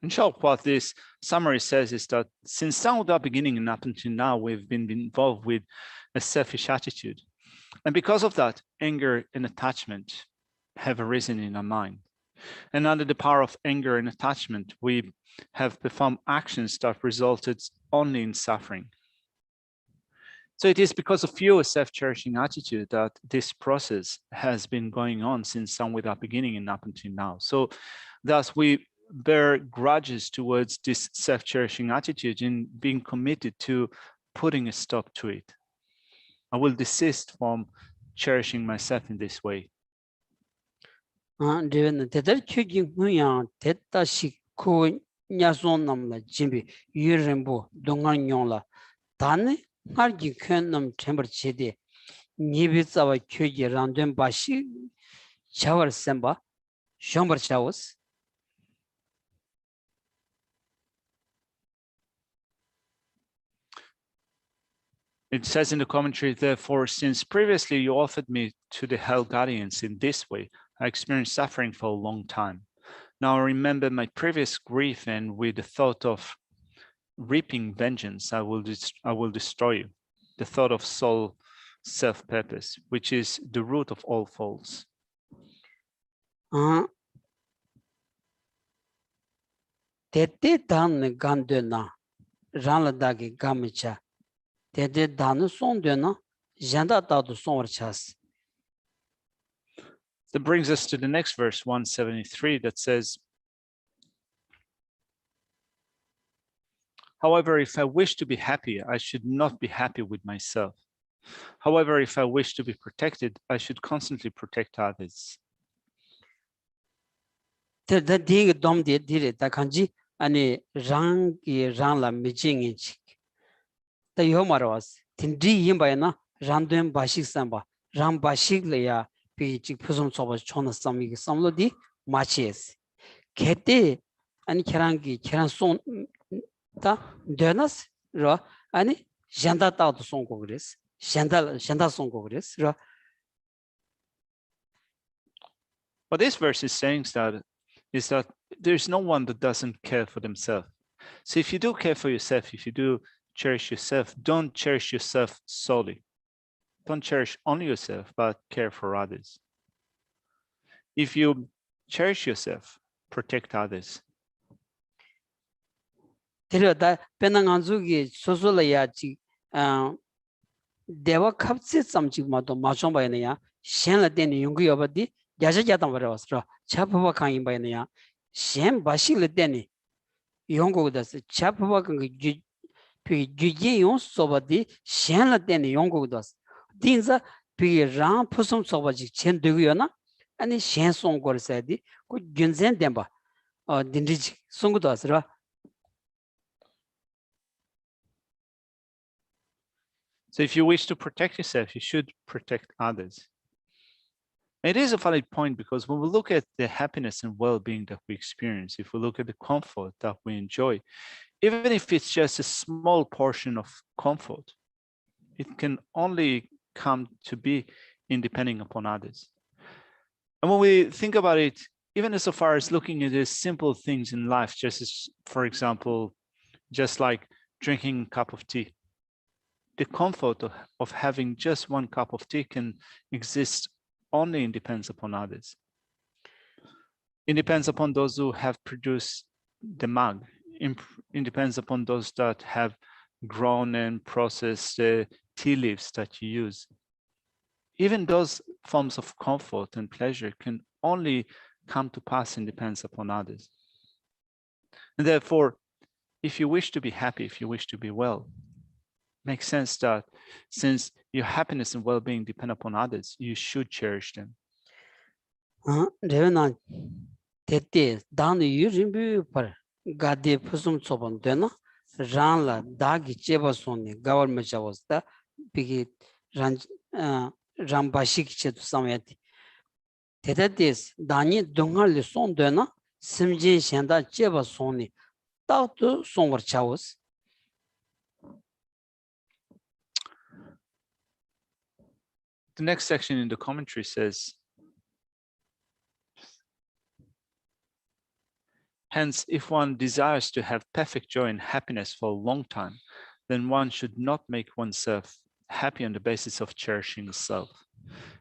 In short, what this summary says is that since the beginning and up until now, we've been involved with a selfish attitude. And because of that, anger and attachment have arisen in our mind. And under the power of anger and attachment, we have performed actions that resulted only in suffering. So it is because of your self-cherishing attitude that this process has been going on since the beginning and up until now. So thus we bear grudges towards this self-cherishing attitude in being committed to putting a stop to it. I will desist from cherishing myself in this way. 대달 kyugin huyang 대다시 코 냐손 남라 진비 유rembo 동안 용라 단에 hargi könnom chamber chede nibizawa kyugi random bashi chawar semba shombar chawas. It says in the commentary, therefore, since previously you offered me to the hell guardians in this way, I experienced suffering for a long time. Now I remember my previous grief, and with the thought of reaping vengeance, I will destroy you. The thought of soul self-purpose, which is the root of all faults. Tete dan gandena ranladagi gamicha tete dan sondena janda tadu sonwarchas. That brings us to the next verse, 173, that says, however, if I wish to be happy, I should not be happy with myself. However, if I wish to be protected, I should constantly protect others. The dig dom de dire da kanji ani rangi rangla mijingich. The yomaras tindi yimbayana random bashik samba ram bashik leya pichik pusum soba chona samig samlo di maches. Kete ani kerangi keran son da dönas ro ani janda ta to son kogres janda son kogres ro. What this verse is saying is that there's no one that doesn't care for themselves. So if you do care for yourself, if you do cherish yourself, don't cherish yourself solely. Don't cherish only yourself, but care for others. If you cherish yourself, protect others. 데려다 배낭안주기 소소라야지 대화 갑세 삼직마도 마정바이네야 셴라데니 용구여버디 야자자당 버려왔어 차파바 강인바이네야 셴 바실레데니 용고다스 차파바 강기 규제 용 소바디 셴라데니 용고다스 딘자 비랑 푸숨 소바지 쳔 되고요나 아니 셴 송고르사디 그 균젠 덴바 딘리지 송고다스라. So if you wish to protect yourself, you should protect others. It is a valid point, because when we look at the happiness and well-being that we experience, if we look at the comfort that we enjoy, even if it's just a small portion of comfort, it can only come to be in depending upon others. And when we think about it, even as far as looking at the simple things in life, just as, for example, just like drinking a cup of tea, the comfort of having just one cup of tea can exist only and depends upon others. It depends upon those who have produced the mug. It depends upon those that have grown and processed the tea leaves that you use. even those forms of comfort and pleasure can only come to pass and depends upon others. And therefore, if you wish to be happy, if you wish to be well, makes sense that since your happiness and well-being depend upon others, you should cherish them. 레베나 테테 단 유진비 par gade phusum choban dena ranla dagi cheba sonni government chawasta bigi ran rambashi kiche tu samyati tedates dani dongal le son dena simjin shenda cheba sonni tawtu sonwar chawas. The next section in the commentary says, hence, if one desires to have perfect joy and happiness for a long time, then one should not make oneself happy on the basis of cherishing the self.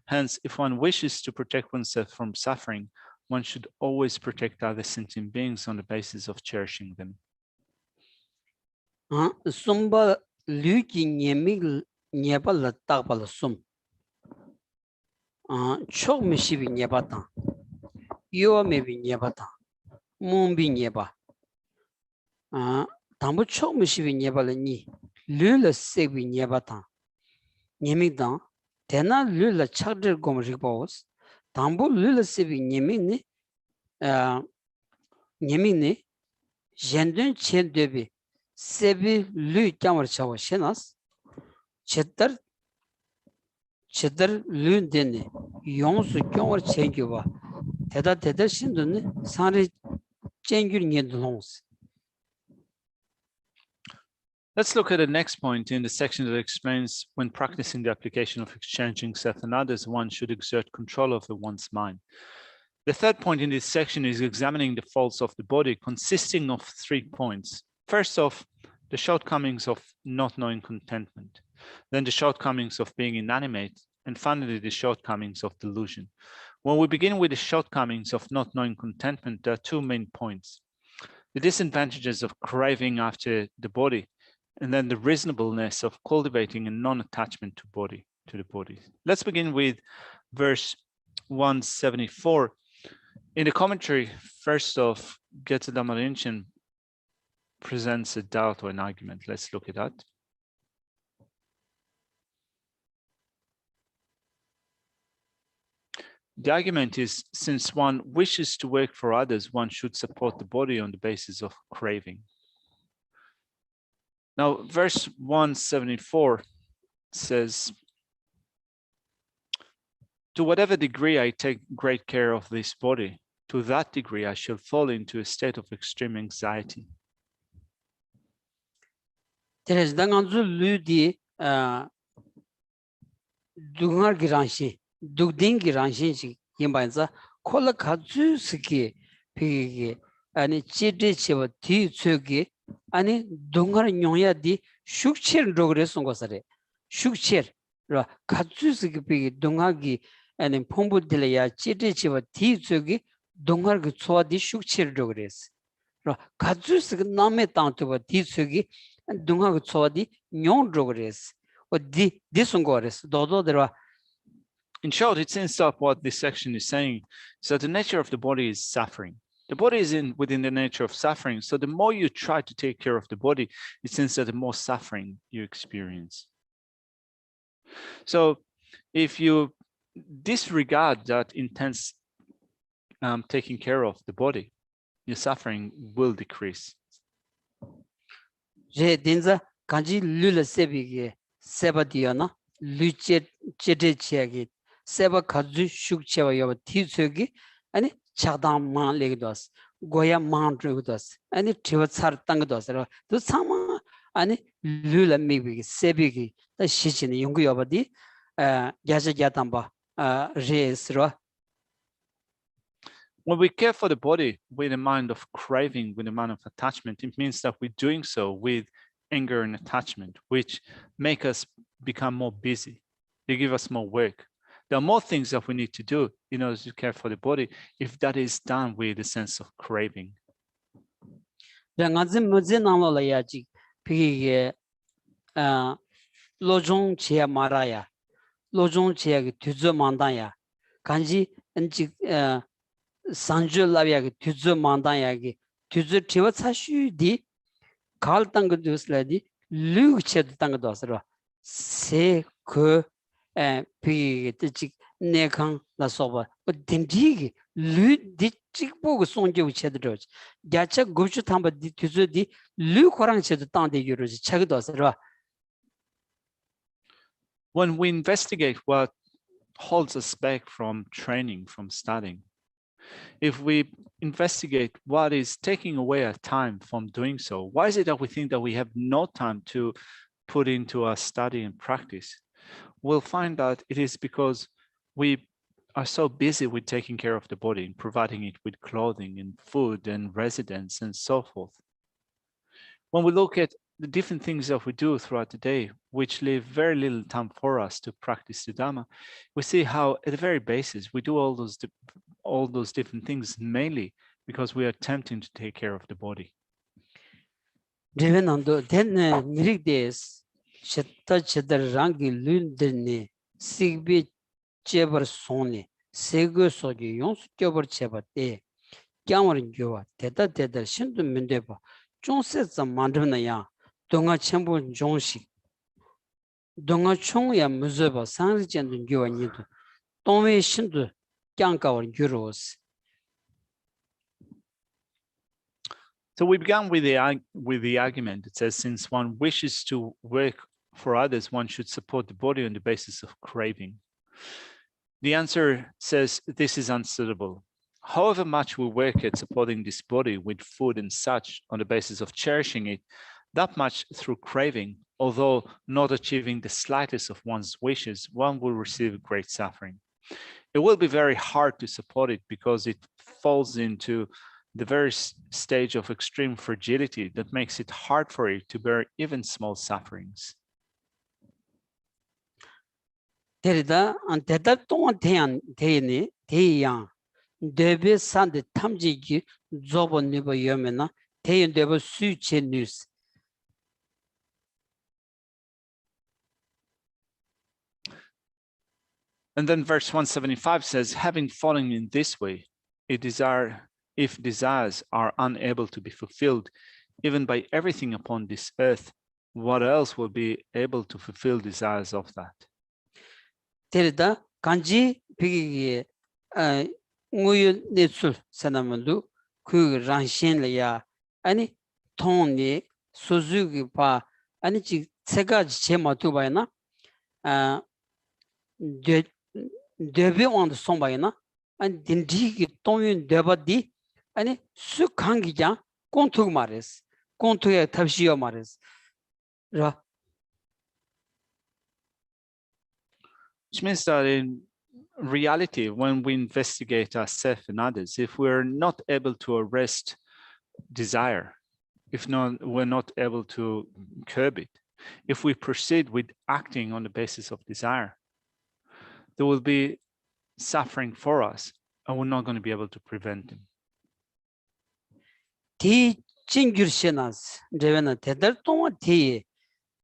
Hence, if one wishes to protect oneself from suffering, one should always protect other sentient beings on the basis of cherishing them. Sumba luki nyemig nyebal tagbal sum. Chok mishibi nyebatan. Yo mebi nyebatan. Mumbi nyeba. Tambu chok mishibi nyebal ni. Lula segbi nyebatan. Nyemig dan. Tena lula chakdir gom rikbawos. Tambu lula segbi nyemig ni. Nyemig ni. Jendun chen debi. Sebi lu kyamar chawa shenas. Chetar lu deni. Yongsu kyamar chengyuwa. Teda shinduni sanri chengyur nyendulongs. Let's look at the next point in the section that explains when practicing the application of exchanging self and others, one should exert control over one's mind. The third point in this section is examining the faults of the body, consisting of 3 points. First off, the shortcomings of not knowing contentment, then the shortcomings of being inanimate, and finally the shortcomings of delusion. When we begin with the shortcomings of not knowing contentment, there are 2 main points. The disadvantages of craving after the body, and then the reasonableness of cultivating a non-attachment to the body. Let's begin with verse 174. In the commentary, first off, Geshe Rinchen presents a doubt or an argument. Let's look at that. The argument is, since one wishes to work for others, one should support the body on the basis of craving. Now, verse 174 says, to whatever degree I take great care of this body, to that degree I shall fall into a state of extreme anxiety. Teres danganzu ludi dungar giranshi, dugding giranshi yimbanza, kola kadzu siki pigi, ani chidi chiva ti tsugi, ani dungar nyonya di shukcher dogre songosare. Shukcher, ra kadzu siki pigi dungagi, ani pombu dilaya chidi chiva ti tsugi, dungar gi tsua di shukcher dogres. Ra kadzu siki name tantuba ti tsugi, dunga tsodi nyon drogres or disungores dodo dera. In short, it seems that what this section is saying is that the nature of the body is suffering. The body is within the nature of suffering. So the more you try to take care of the body, it seems that the more suffering you experience. So if you disregard that intense taking care of the body, your suffering will decrease. Je dinza kanji lula sebi seba diana luche chede chegi seba kazu shuk chewa yoba ti tsugi ani chadam man legdos goya man drugdos ani tiwatsar tangdos ro tu sama ani lula mibi sebi ta shichin yungu yoba di Geshe gyatamba res ro. When we care for the body with a mind of craving, with a mind of attachment, it means that we're doing so with anger and attachment, which make us become more busy. They give us more work. There are more things that we need to do in order to care for the body if that is done with a sense of craving. Lojong chia maraya 로종 지역의 뒤져 만다야 간지 엔지 산줄라비야기 뒤져 만다야기 뒤져 티와 사슈디 갈당 것들이 류체도 땅도 왔어 세그 비 뜻이 내강 나서봐 딘디기 류디직 보고 손교 체들어 야차 고추 탐바 뒤져디 류코랑 체도 땅데 유로지 차기도 왔어 When we investigate what holds us back from training, from studying, if we investigate what is taking away our time from doing so, why is it that we think that we have no time to put into our study and practice? We'll find that it is because we are so busy with taking care of the body and providing it with clothing and food and residence and so forth. When we look at the different things that we do throughout the day, which leave very little time for us to practice the Dhamma, we see how at the very basis, we do all those different things mainly because we are attempting to take care of the body. Revenando then mirigdes chetta chedar rangi lunderne sigbi chebar sone sego soji yons kyobar chebate kyamar gyowa teta teta shindu mendeba chongsetsa mandrna ya donga chenbo jongshi donga chong ya muzeba sangri chendu gyowa nidu tongwe shindu kyankawar gyuros. So we began with the argument. It says, since one wishes to work for others, one should support the body on the basis of craving. The answer says this is unsuitable. However much we work at supporting this body with food and such on the basis of cherishing it, that much through craving, although not achieving the slightest of one's wishes, one will receive great suffering. It will be very hard to support it because it falls into the very stage of extreme fragility that makes it hard for it to bear even small sufferings. Derida an teta tonga teyan teyni teyan debe sande tamjigi zobo nibo yomena teyan debo su chenus. And then verse 175 says, having fallen in this way, if desires are unable to be fulfilled, even by everything upon this earth, what else will be able to fulfill desires of that? Derida kanji pigi nguyu netsul sanamandu ku ranshin la ya ani tongni suzuki pa ani chi tsega chema tu bayna debe on the sombayna and dindigi tonyun debadi ani su kangi ja kontug mares kontuya tabshiyo mares ra. Which means that in reality, when we investigate ourselves and others, if we're not able to arrest desire, we're not able to curb it, if we proceed with acting on the basis of desire, there will be suffering for us and we're not going to be able to prevent them. Ti chingyurshenas devena tedar tonga ti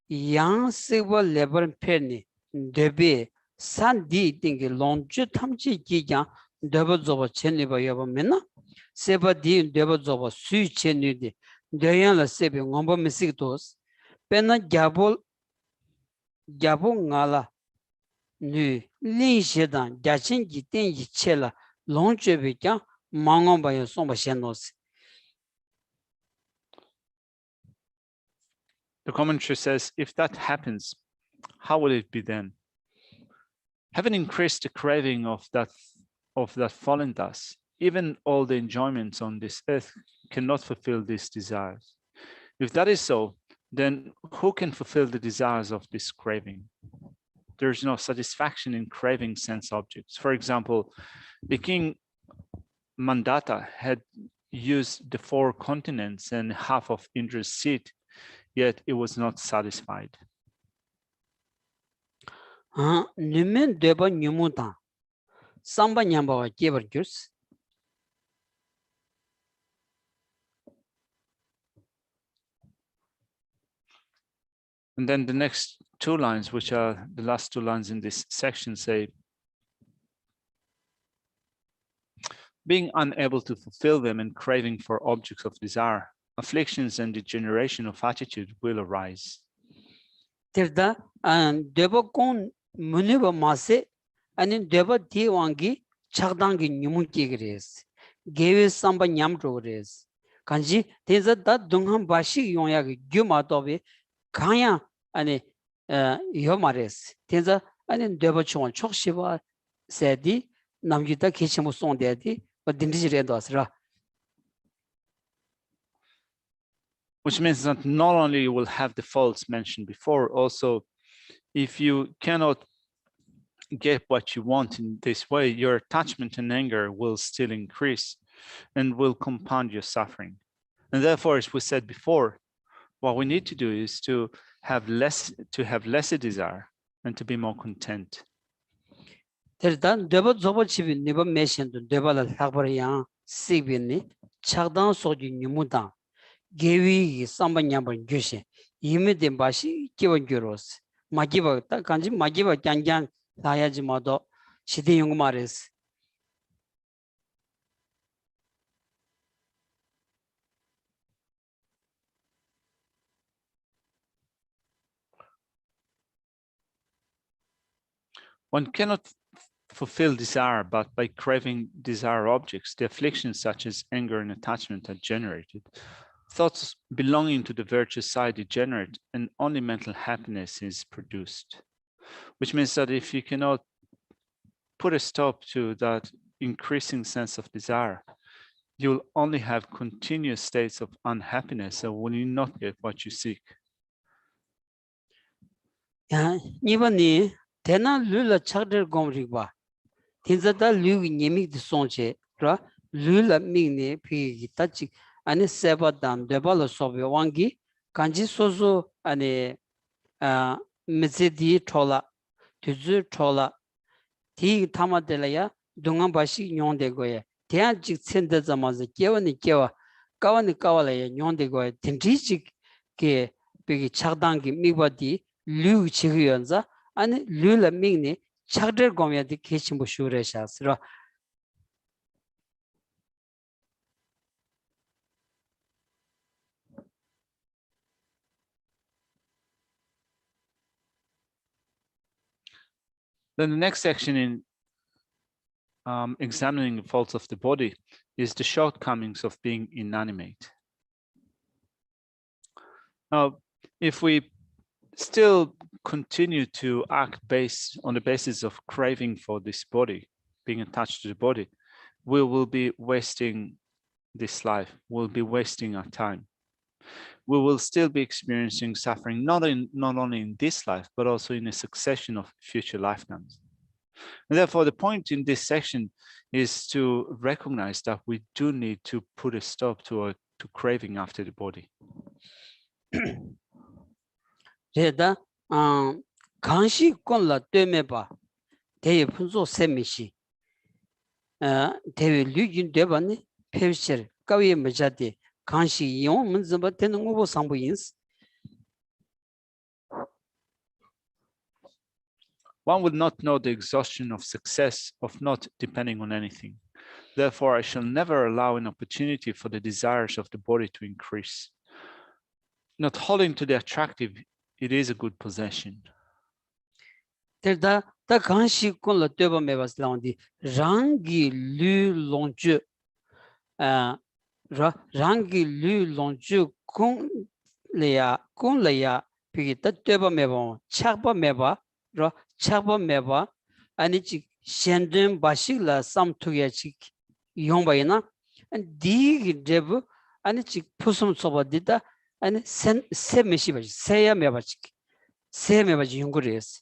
yang seba lebar perni debe san di dingi longju tamchi gigya deba zoba chenli ba yoba mena seba di deba zoba sui chenli di deyan la sebi ngomba misik dos pena gyabo ngala nu lin shedan gyachin gi tengi chela longju be kya mangomba ya somba shenos. The commentary says, if that happens, how will it be then? Having increased the craving of that fallen dust, even all the enjoyments on this earth cannot fulfill these desires. If that is so, then who can fulfill the desires of this craving? There's no satisfaction in craving sense objects. For example, the king Mandata had used the 4 continents and half of Indra's seat, yet it was not satisfied. Numen deba nyumuta samba nyamba wa kebar gyurs. And then the next two lines, which are the last two lines in this section, say, being unable to fulfill them and craving for objects of desire, afflictions and degeneration of attitude will arise. Terda deba kon muneba mase anin deba diwangi chagdangi nyumuki gres. Gewe samba nyamto gres. Kanji teza da dungham bashi yonya gyuma tobe kanya ane yomares. Teza anin deba chon chokshiba sedi namjita kichimu son dedi but dindijire asra. Which means that not only you will have the faults mentioned before, also if you cannot get what you want in this way, your attachment and anger will still increase and will compound your suffering. And therefore, as we said before, what we need to do is to have lesser desire and to be more content. Terdan deba zobo chibi niba meshendu deba la lakbaraya sibini chagdan soji nyumudan gewi samba nyambar Geshe yime den bashi kiwan gyuros magiba ta kanji magiba kyangyan layaji mado shide yungmares. One cannot fulfill desire, but by craving desire objects, the afflictions such as anger and attachment are generated. Thoughts belonging to the virtuous side degenerate, and only mental happiness is produced. Which means that if you cannot put a stop to that increasing sense of desire, you'll only have continuous states of unhappiness, and will you not get what you seek. Nibani tena lula chagder gomriba tinzada lugi nyemik de sonche ra lula mingne pi tachi ane seba dan debalo sobe wangi kanji sozo ane mezedi thola tuzu thola ti tamadela ya dungan bashi nyonde goye tian jik tsende zamaze kewani kewa kawani kawala ya nyonde goye tinji jik ke pegi chagdangi mibadi lu chigyanza ane lula mingne chagder gomya di kechimbo shure shasra. Then the next section in examining the faults of the body is the shortcomings of being inanimate. Now, if we still continue to act based on the basis of craving for this body, being attached to the body, we will be wasting this life, we'll be wasting our time. We will still be experiencing suffering, not only in this life, but also in a succession of future lifetimes. And therefore, the point in this section is to recognize that we do need to put a stop to craving after the body. Reda kanshi konla dömeba deye punzo semishi dewe lügün debani pevşer kawiye mejade kanshi yon munzaba tenen obo sambu yins. One would not know the exhaustion of success of not depending on anything. Therefore, I shall never allow an opportunity for the desires of the body to increase. Not holding to the attractive, it is a good possession. Terda ta kanshi konla döba mebas laundi rangi lü lonju rangi lü lonju kon leya pigi ta döba meba chakba meba chakba meba ani chik shendun bashikla samtuya chik yongbayina digi debu ani chik pusum soba dita ani se meshi bachi seya meba chik seya meba chik yonguriyas.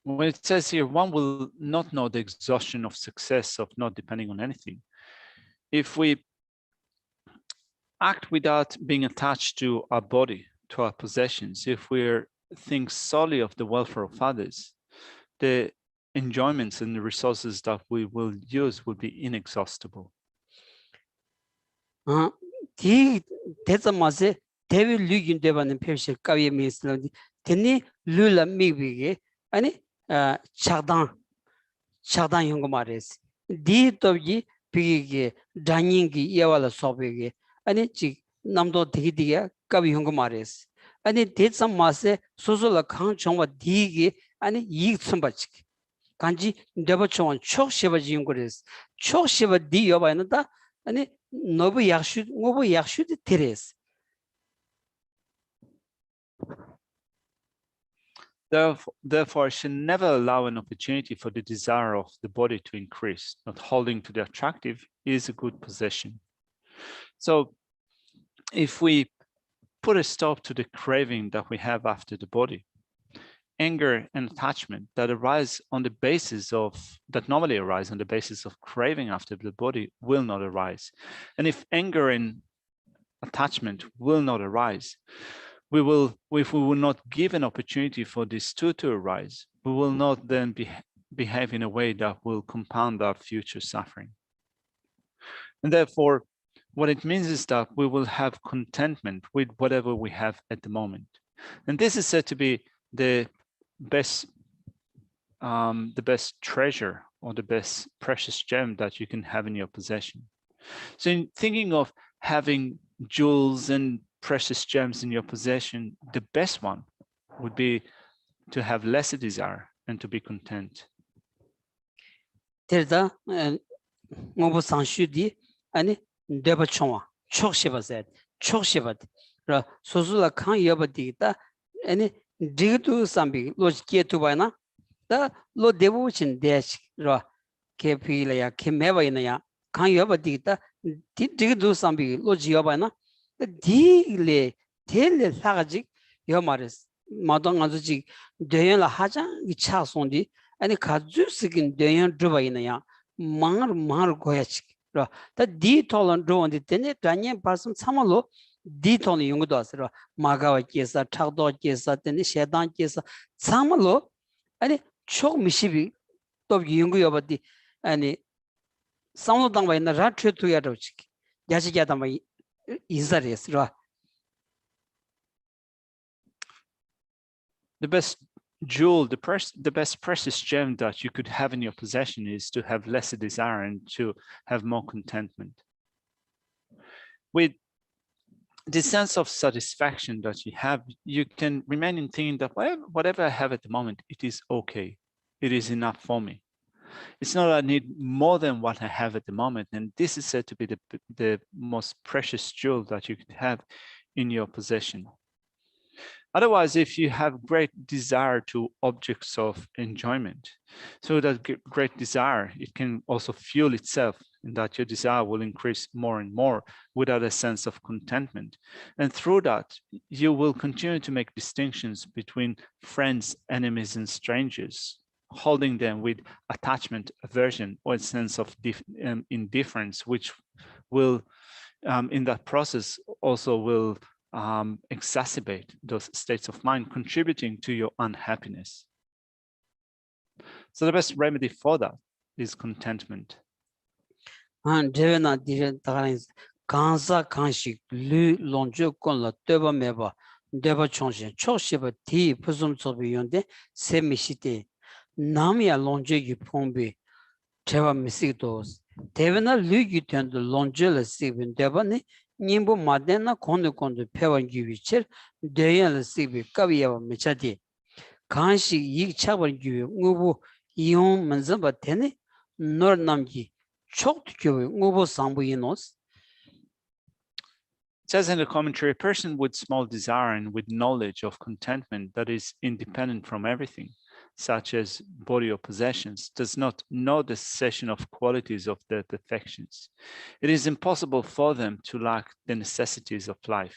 When it says here, one will not know the exhaustion of success of not depending on anything. If we act without being attached to our body, to our possessions, if we think solely of the welfare of others, the enjoyments and the resources that we will use will be inexhaustible. 디 대자마세 대위 류긴 되는 표시 가위에 미스는데 되니 류라 미비게 아니 차단 용거 말했어 디 또지 비게 다닝기 이와라 소비게 아니 지 남도 되기디야 가위 용거 말했어 아니 대자마세 소소라 강 정와 디게 아니 이 선바치 간지 데버총 촉시바지 용거레스 촉시바 디 여바는다 아니 노부 약슈드 테레스 Therefore, I should never allow an opportunity for the desire of the body to increase. Not holding to the attractive is a good possession. So if we put a stop to the craving that we have after the body, anger and attachment that normally arise on the basis of craving after the body will not arise. And if anger and attachment will not arise, if we will not give an opportunity for these two to arise, we will not then behave in a way that will compound our future suffering. And therefore, what it means is that we will have contentment with whatever we have at the moment. And this is said to be the best treasure or the best precious gem that you can have in your possession. So in thinking of having jewels and precious gems in your possession, the best one would be to have lesser desire and to be content. 데르다 뭐부 상슈디 아니 데버총와 촉시바세 촉시바 라 소소라 칸 여버디다 아니 디그투 삼비 로지케투바나 다로 데부친 데시 라 케피라야 케메바이나야 칸 여버디다 디그투 삼비 로지여바나 디레 텔레 사가지 여마레스 마동 아주지 대연라 하장 이 차송디 아니 가주스긴 대연 드바이나야 마르 고야치 라 디톨런 드온디 테네 다니엔 파슴 참말로 디톨이 용도 왔어 마가와 계사 탁도 계사 테네 셰단 계사 참말로 아니 촉 미시비 또 용구 여버디 아니 상로당 바이나 라트투야로치 야지야다 마 인사레스라 The best jewel, the best precious gem that you could have in your possession is to have lesser desire and to have more contentment. With the sense of satisfaction that you have, you can remain in thinking that whatever I have at the moment, it is okay. It is enough for me. It's not I need more than what I have at the moment. And this is said to be the most precious jewel that you could have in your possession. Otherwise, if you have great desire to objects of enjoyment, so that great desire, it can also fuel itself in that your desire will increase more and more without a sense of contentment. And through that, you will continue to make distinctions between friends, enemies, and strangers, holding them with attachment, aversion, or a sense of indifference, which will, in that process, also will exacerbate those states of mind, contributing to your unhappiness. So the best remedy for that is contentment. 간사 간식 류 론주 콘라 떼바 메바 데바 총신 초시바 디 부숨 소비용데 세미시데 남이야 론주기 폼비 제바 미시도스 데베나 류기 텐도 론주를 시빈 데바니 님부 마데나 콘데 페원기 위치 데야를 시비 까비야 메차디 간식 이 차버기 우부 이용 문즈바 테네 노르남기 촉트교 우부 상부이노스. It says in the commentary, a person with small desire and with knowledge of contentment that is independent from everything, such as body or possessions, does not know the cessation of qualities of their perfections. It is impossible for them to lack the necessities of life.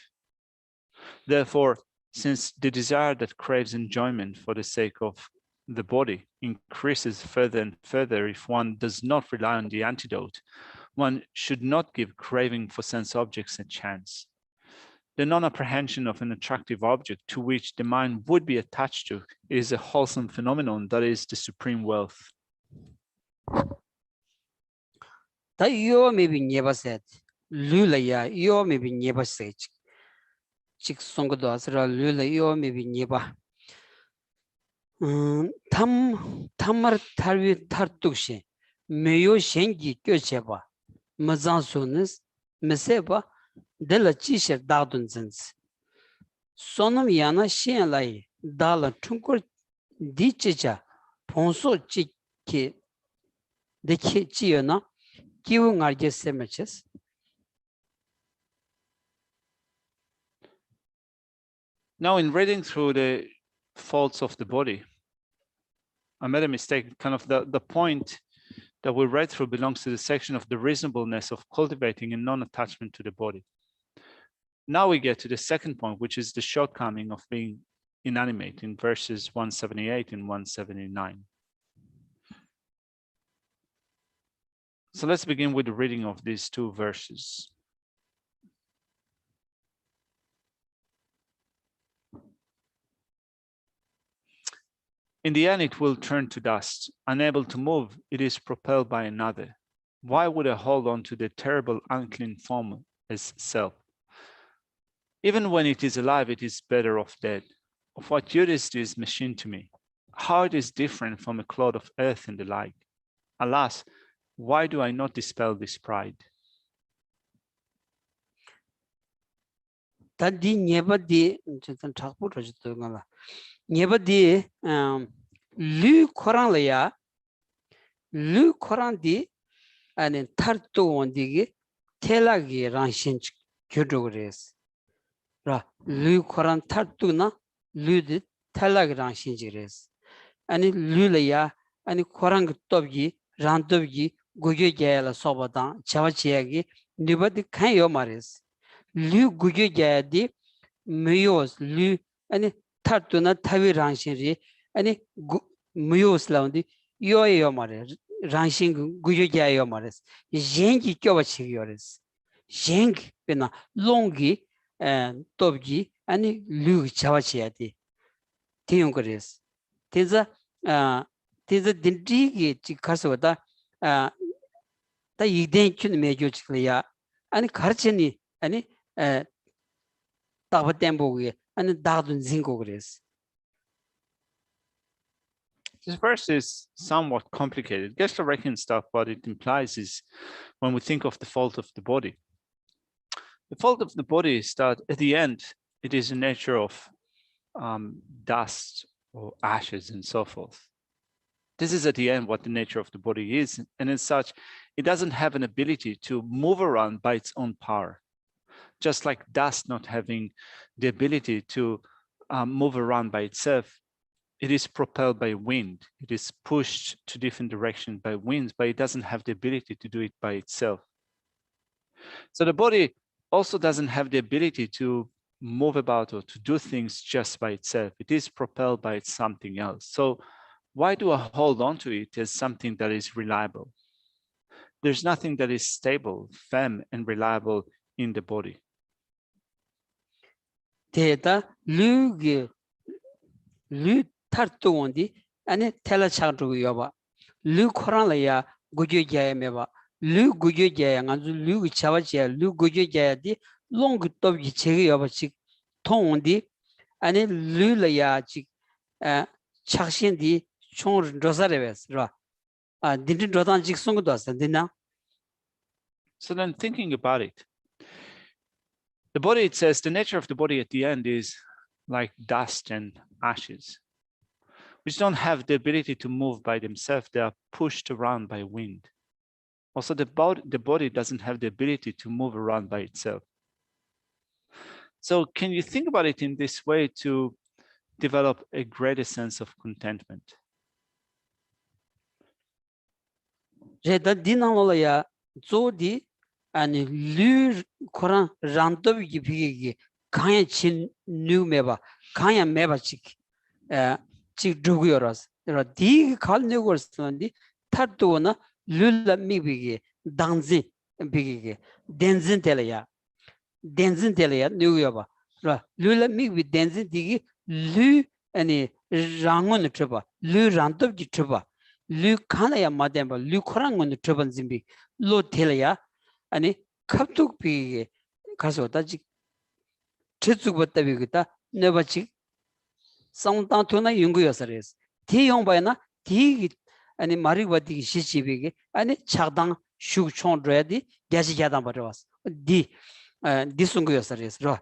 Therefore, since the desire that craves enjoyment for the sake of the body increases further and further if one does not rely on the antidote, one should not give craving for sense objects a chance. The non-apprehension of an attractive object to which the mind would be attached to is a wholesome phenomenon that is the supreme wealth. 다 유어 maybe never said lulaya yo maybe nyeba sage. Chik songodo asra lula yo maybe nyeba. Tamar tarvi tartukshi. Meyo shengi kyocheba. Mazan sonis. Meseba. Dela chisher dadun zins. Sonam yana shen lai. Dala tunkur di chicha. Ponso chiki. Deki chiyona. Kiwu ngarje semaches. Now, in reading through the faults of the body, I made a mistake. Kind of the point that we read through belongs to the section of the reasonableness of cultivating a non-attachment to the body. Now we get to the second point, which is the shortcoming of being inanimate in verses 178 and 179. So let's begin with the reading of these two verses. In the end, it will turn to dust. Unable to move, it is propelled by another. Why would I hold on to the terrible unclean form as self? Even when it is alive, it is better off dead. Of what use is this machine to me? How it is different from a clod of earth and the like. Alas, why do I not dispel this pride? Tadi nyebadi chitan thakpu rajito ngala. Nyebadi lu korang la ya lu korang di ane tarto wondigi tela gi rangshin kyodogres. Ra lu korang tarto na lu di tela gi rangshin jires. Ane lu la ya ane korang tobgi randobgi gogyo gaya la sobadan chawa chiyagi nibadi kan yo mares. Lu gugyo gaya di miyos lu ani tartu na tawi rangshin ri ani miyos la undi yo mare rangshin gugyo gaya yo mares yengi kyoba chigi yores yengi pena longi topgi ani lu chawa chiya di tiyong kores teza dindrigi chik karsa wata ta yigden kyun mejo chikla ya ani karchini ani This verse is somewhat complicated. Geshe reckons stuff, what it implies is when we think of the fault of the body. The fault of the body is that at the end, it is a nature of dust or ashes and so forth. This is at the end what the nature of the body is. And as such, it doesn't have an ability to move around by its own power. Just like dust not having the ability to move around by itself, it is propelled by wind. It is pushed to different directions by winds, but it doesn't have the ability to do it by itself. So the body also doesn't have the ability to move about or to do things just by itself. It is propelled by something else. So why do I hold on to it as something that is reliable? There's nothing that is stable, firm, and reliable in the body. Teta lu tartu wondi ane tela chagru yoba lu korang la ya gujyo jaya meba lu gujyo jaya nganzu lu chawa jaya lu gujyo jaya di long top gi chege yoba chik tong wondi ane lu la ya chik chakshin di chong rosa rebes ra dintin rodan chik song do asa dinna. So then thinking about it, the body, it says, the nature of the body at the end is like dust and ashes, which don't have the ability to move by themselves. They are pushed around by wind. Also, the body doesn't have the ability to move around by itself. So can you think about it in this way to develop a greater sense of contentment? 아니 류 코란 란도비 비기 가야 친 뉴메바 가야 메바치 치 두고요라스 디 칼네고스는디 타도나 룰라 미비기 당지 비기게 덴진 텔야 뉴요바 룰라 미비 덴진 디기 류 아니 랑은 트바 류 란도비 트바 류 칸야 마덴바 류 코란은 트반진비 로 텔야 아니 갑툭 비게 가서 다지 제주부터 비기다 네바지 상당토나 연구여서레스 대용바이나 디 아니 마리바디 시시비게 아니 차당 슈총드레디 야지야당 버려왔어 디 디송구여서레스 로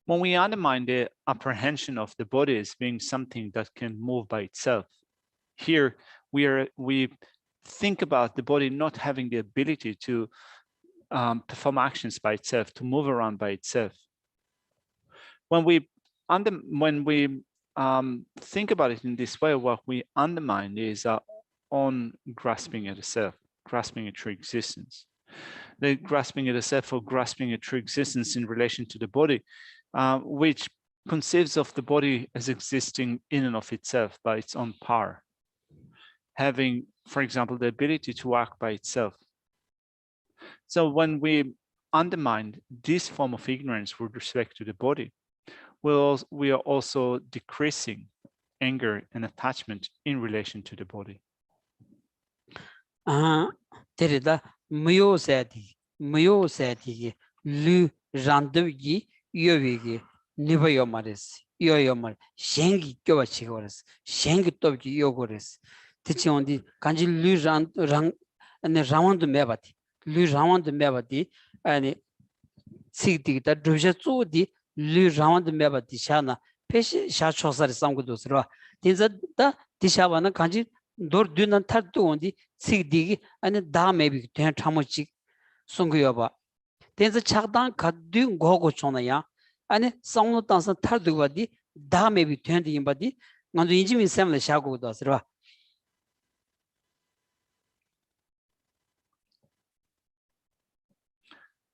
When we undermine the apprehension of the body as being something that can move by itself, here we think about the body not having the ability to perform actions by itself, to move around by itself. When we think about it in this way, what we undermine is our own grasping at a self, grasping a true existence. The grasping at a self or grasping a true existence in relation to the body, which conceives of the body as existing in and of itself by its own power, having, for example, the ability to act by itself. So when we undermine this form of ignorance with respect to the body, we are also decreasing anger and attachment in relation to the body. 데리다 무요세디 루 란드기 요비기 니바요 말레스 요요 말 셴기 껴와 치고레스 셴기 또기 요고레스 대치온디 간지 루 아니 라완도 메바디 루 라완도 메바디 아니 시디다 드르제 쪼디 루 라완도 메바디 샤나 페시 샤초사리 상고도스로 딘자다 디샤바나 간지 door do not tar to on the sig dig and da maybe ten tamochi sungyoba. Then the chakdan cut do go chonaya and some dance tar do body da maybe 20 in body on the engine assembly shago does.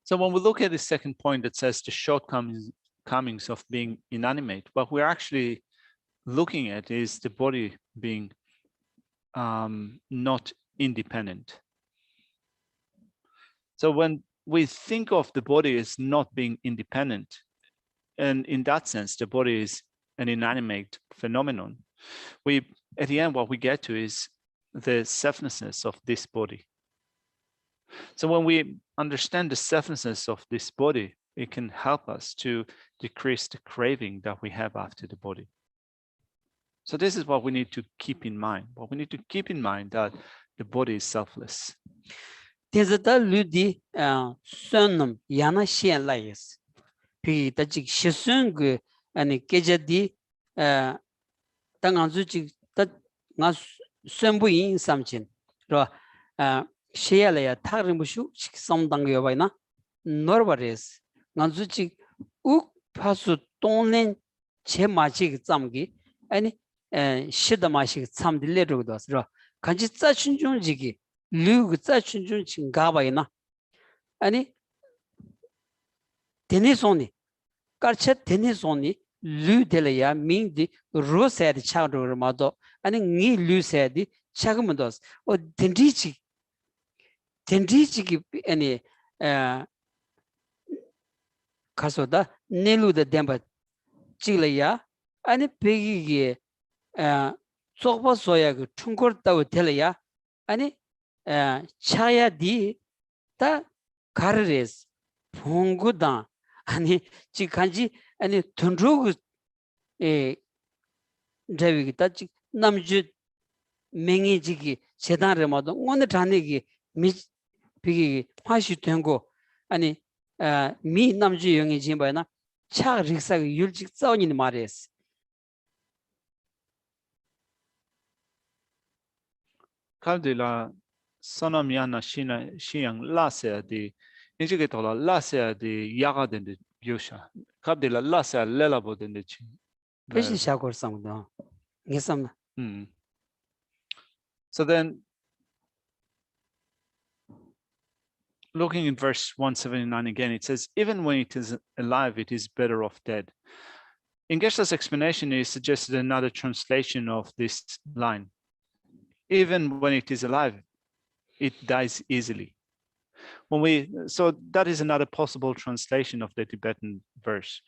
So when we look at the second point that says the shortcomings of being inanimate, what we're actually looking at is the body being not independent. So when we think of the body as not being independent, and in that sense, the body is an inanimate phenomenon, at the end, what we get to is the selflessness of this body. So when we understand the selflessness of this body, it can help us to decrease the craving that we have after the body. So this is what we need to keep in mind. What we need to keep in mind that the body is selfless. Tezata ludi sunum yana shen layes. Pi tajik shisun gu ani kejadi tanganzu chik tat nga sunbu yin samchin. Ro sheya laya tagrimushu chik samdang yobayna norbares. Nganzu chik uk pasu tonglen che machik zamgi ani shida mashik samdile rugdos. Ro kanji tsa chunjung jigi 류 자 춘준 친가바이나 아니 데니손이 까르체 데니손이 류델야 민디 로세디 차르마도 아니 니 류세디 차그문도스 오 덴디치 덴디치기 아니 가서다 네루데 덴바 찌려야 아니 베기게 속바소야 그 충고르다고 텔야 아니 차야 디다 가르레스 봉구다 아니 지간지 아니 돈루고 데비기다 지 남주 맹이지기 세단레마도 오늘 다니기 미 비기 화시 된거 아니 미 남주 영이지 뭐나 차 릭사가 율직 싸우니 말이었어. 칼딜라 선함야나 시양 라세디 이제게 돌아 라세디 야가된데 요샤 갑딜라 라세 렐라보된데 치 패시 샤고르상도 예삼나 So then looking in verse 179 again, it says, even when it is alive, it is better off dead. In Geshe's explanation, he suggested another translation of this line. Even when it is alive, it dies easily. So that is another possible translation of the Tibetan verse,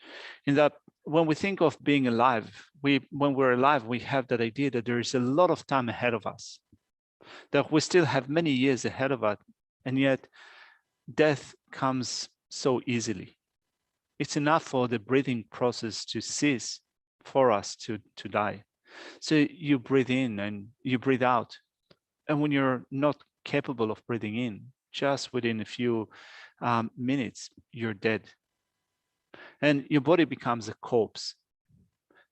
in that when we think of being alive, when we're alive, we have that idea that there is a lot of time ahead of us, that we still have many years ahead of us And yet death comes so easily. It's enough for the breathing process to cease for us to die. So you breathe in and you breathe out. And when you're not capable of breathing in, just within a few minutes, you're dead. And your body becomes a corpse.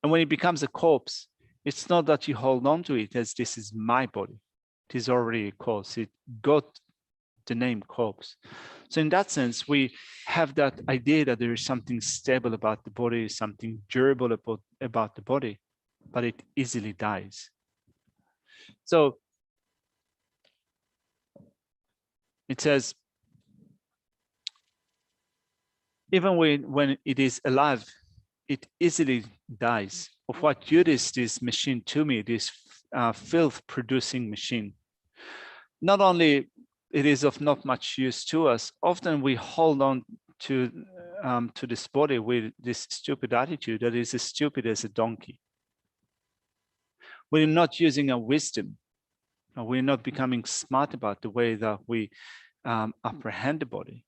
And when it becomes a corpse, it's not that you hold on to it as this is my body. It is already a corpse. It got the name corpse. So in that sense, we have that idea that there is something stable about the body, something durable about the body, but it easily dies. So it says, even when it is alive, it easily dies. Of what use is this machine to me, this filth-producing machine? Not only it is of not much use to us, often we hold on to this body with this stupid attitude that is as stupid as a donkey. We're not using our wisdom. We're not becoming smart about the way that we apprehend the body.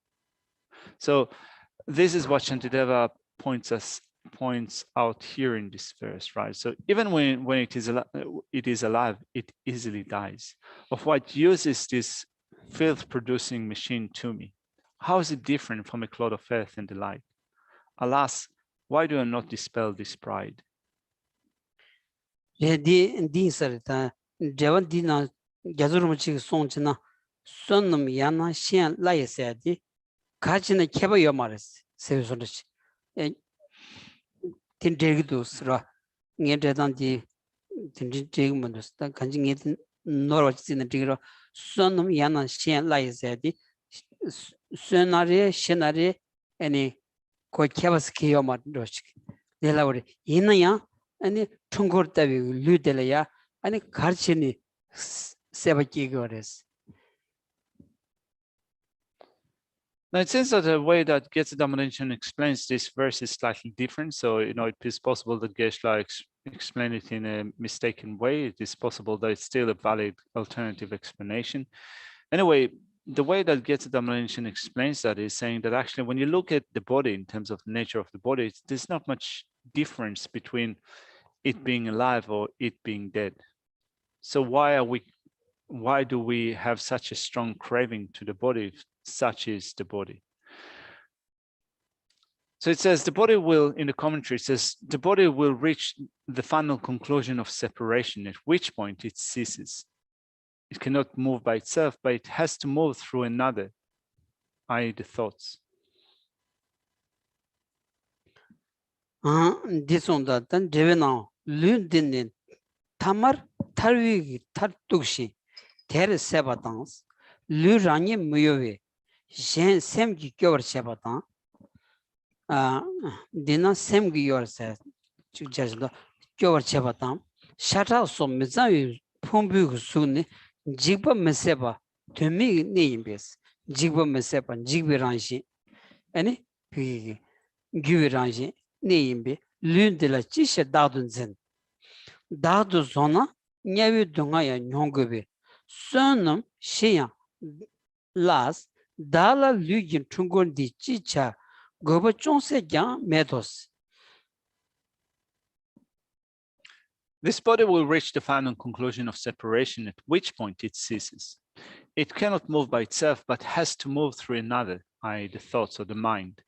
So this is what Shantideva points out here in this verse, right? So even when it is alive, it easily dies. Of what use is this filth-producing machine to me? How is it different from a clod of earth and the like? Alas, why do I not dispel this pride? 가지는 개봐요 말했어. 세우소르지. 틴데기도스라. 녜데단지 틴데기문도스다. 간지 녜 노르지는 디그로 손놈 야나 시엔 라이세디. 스나리 시나리 아니 거 개바스키요 말도시. 내라우리 이나야 아니 총거다비 류델야 아니 가르치니 세바키거레스. Now, it seems that the way that Geshe Domination explains this verse is slightly different. So, it is possible that Geshe explained it in a mistaken way. It is possible that it's still a valid alternative explanation. Anyway, the way that Geshe Domination explains that is saying that actually, when you look at the body in terms of the nature of the body, there's not much difference between it being alive or it being dead. So why do we have such a strong craving to the body? Such is the body. So it says the body will, in the commentary, it says the body will reach the final conclusion of separation, at which point it ceases. It cannot move by itself, but it has to move through another, i.e. the thoughts. This on that then Devena Lundin Tamar Tarwi Tartukshi Ter Sabatans Lurani Muyove Shen Semgi Gyor Sabatan Dina Semgi yourself to judge the Gyor Sabatan Shata so Mizayu Pumbu Suni Jigba Meseba to me names Jigba Mesepa Jigbiranji any Giviranji Neimbi Lune de la Chisha Dadunzen Dadu Zona Nyavi Dungaya Nyongobi Sonum Shia Las Dala Lugin Tungon di Chicha Goba Chonse Jan Medos. This body will reach the final conclusion of separation, at which point it ceases. It cannot move by itself, but has to move through another, i.e. the thoughts or the mind.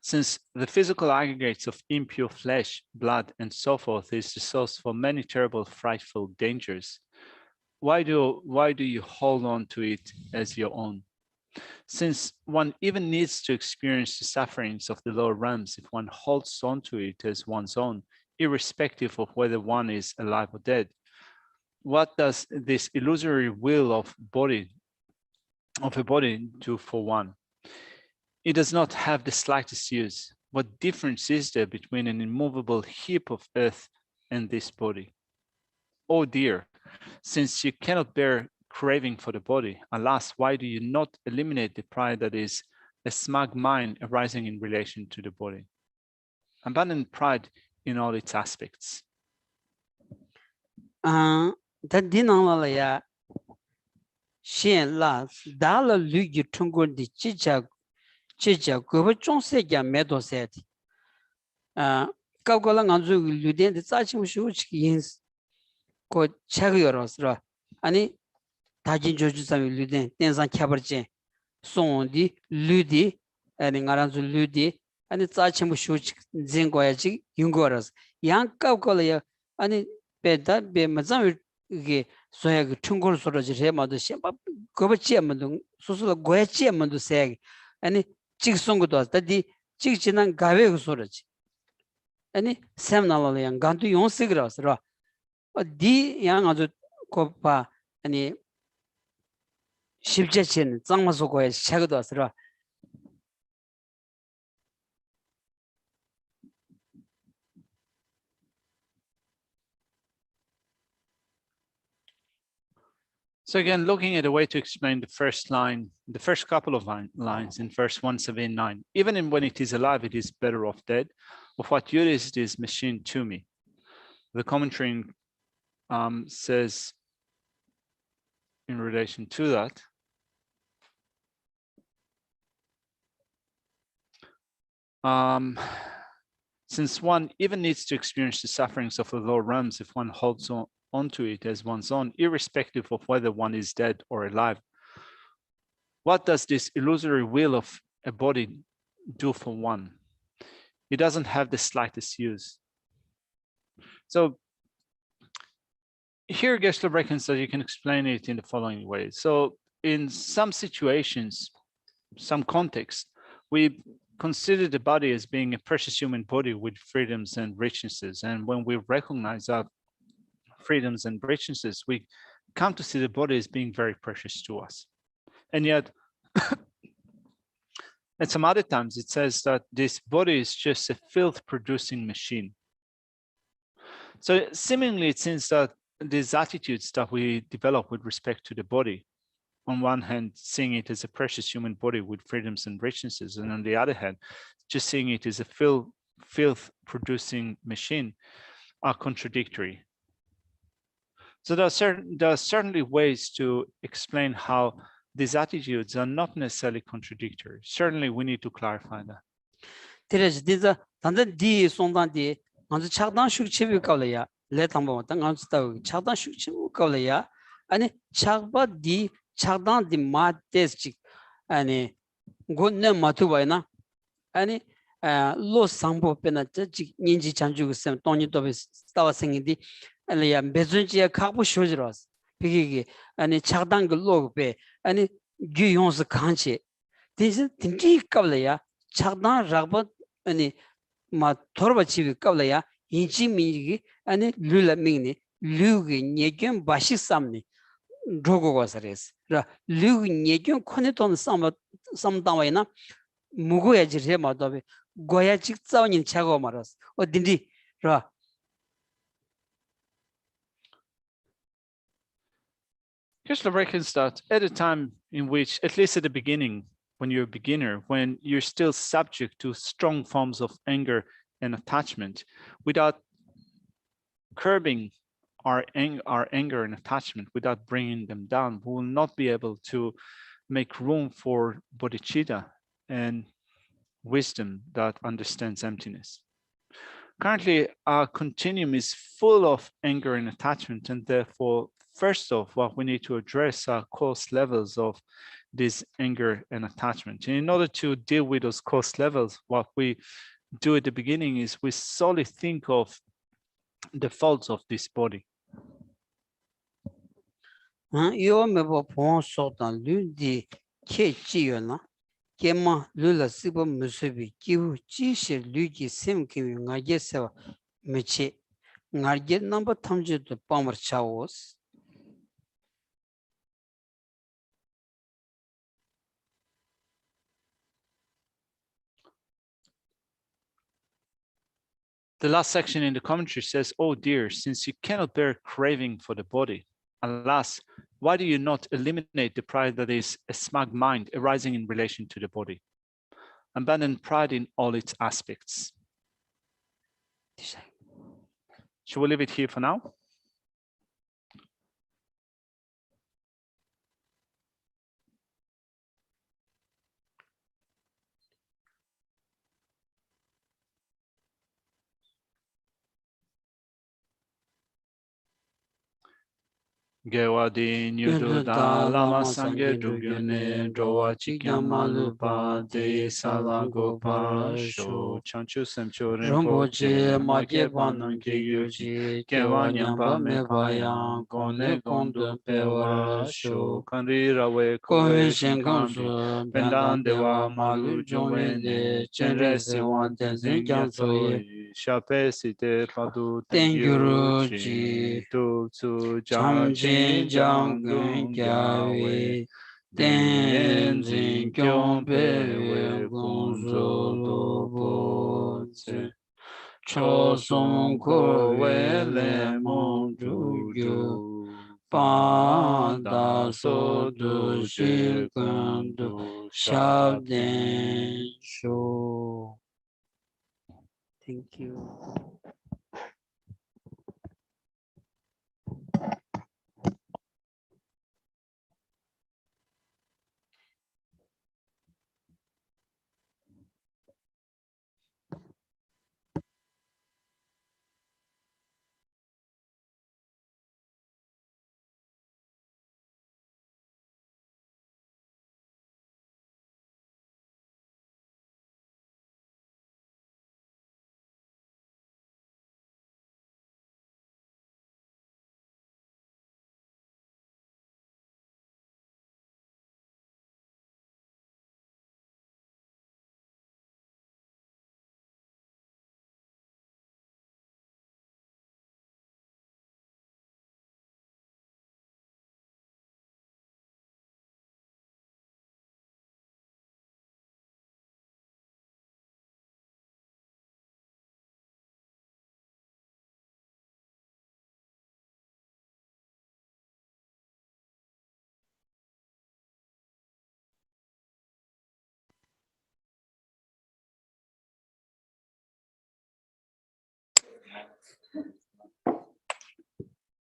Since the physical aggregates of impure flesh, blood, and so forth is the source for many terrible, frightful dangers, why do you hold on to it as your own? Since one even needs to experience the sufferings of the lower realms if one holds on to it as one's own, irrespective of whether one is alive or dead. What does this illusory will of a body do for one? It does not have the slightest use. What difference is there between an immovable heap of earth and this body? Oh dear, since you cannot bear craving for the body, alas, why do you not eliminate the pride that is a smug mind arising in relation to the body? Abandon pride in all its aspects. That dinalaya Shen la dala lugi tungun di chicha goba chongse kya medo seti. Kaukola nganzu luden di tsachim shu chiki yins ko chagyoros ra. Ani tajin joju sami luden tenzan kyabar chen. Song di ludi ani ngaranzu ludi ani tsachim shu chiki zengoya chiki yungoras. Yang kaukola ya ani beda be mazam ge soya ge tungur soroji remado shemba goba chiamando susula goya chiamando seg ani chik songo dos tadi chik chinan gawe go soroji ani semnala yang gantu yonsigras ra di yang azu kopa ani shibje chen zangma so goya chagdos ra. So again, looking at a way to explain the first line, the first couple of lines in verse 179, even when it is alive, it is better off dead. Of what use is this machine to me? The commentary says in relation to that, since one even needs to experience the sufferings of the lower realms if one holds onto it as one's own, irrespective of whether one is dead or alive. What does this illusory will of a body do for one? It doesn't have the slightest use. So here Geshe reckons that you can explain it in the following way. So in some situations, some context, we consider the body as being a precious human body with freedoms and richnesses. And when we recognize our freedoms and richnesses, we come to see the body as being very precious to us. And yet, at some other times, it says that this body is just a filth-producing machine. So seemingly, it seems that these attitudes that we develop with respect to the body, on one hand, seeing it as a precious human body with freedoms and richnesses, and on the other hand, just seeing it as a filth-producing machine, are contradictory. So there are certainly ways to explain how these attitudes are not necessarily contradictory. Certainly, we need to clarify that. Terez diza tanda di sondan di nganzu chagdan shuk chibi kawla ya le tangbo ta nganzu taw chagdan shuk chibi kawla ya ani chagba di chagdan di ma des chik ani gonne matu bayna ani lo sangbo pena chik ninji chanju gu sem tongni dobe stawa sengi di ani ya bezunji ya khakbu shojiros pigi ani chagdan gu lo be ani gyu yons kanche diza tinji kawla ya chagdan ragba ani ma torba chibi kawla ya inchi mingi ani lula mingni lugi nyegyun bashi samni drogo wasares ra lugi nyegyun kone ton samdangwa ina mugu ya jirhe ma dobe goya chik tsawnin chago maras o dindi ra. Geshe reckons that at a time in which, at least at the beginning, when you're a beginner, when you're still subject to strong forms of anger and attachment, without curbing our anger and attachment, without bringing them down, we will not be able to make room for bodhicitta and wisdom that understands emptiness. Currently, our continuum is full of anger and attachment, and therefore, first off, what we need to address are coarse levels of this anger and attachment. And in order to deal with those coarse levels, what we do at the beginning is we solely think of the faults of this body. Yo mebo pon sotan lundi ke chiyo na kema lula sibo musubi kiwu chishe lugi sem kiwi ngage sewa meche ngage namba tamje do pamar chawos. The last section in the commentary says, "Oh dear, since you cannot bear craving for the body, alas, why do you not eliminate the pride that is a smug mind arising in relation to the body? Abandon pride in all its aspects." Should we leave it here for now? Gewadi Nyudu Da Lama Sangye Dugyune Drowa Chikyamalupa De Salago Parasho Chanchu Semcho Rinpoche Magye Banan Kegyuji Kewa Nyamba Mepaya Kone Kondo Pewarasho Kanri Rawe Kowe Shinkambi Pendan Dewa Malu Jowene Chenre Sewan Tenzin Gyansoi Shape Site Padu Tengyuruji Tuk Tsu Jang Jang Gung Gyawe Tenzin Kyompe We Gunzo Lobo Tse Chosung Kowe Le Mong Ju Panda Sodu Shikundu Shabden Sho. Thank you.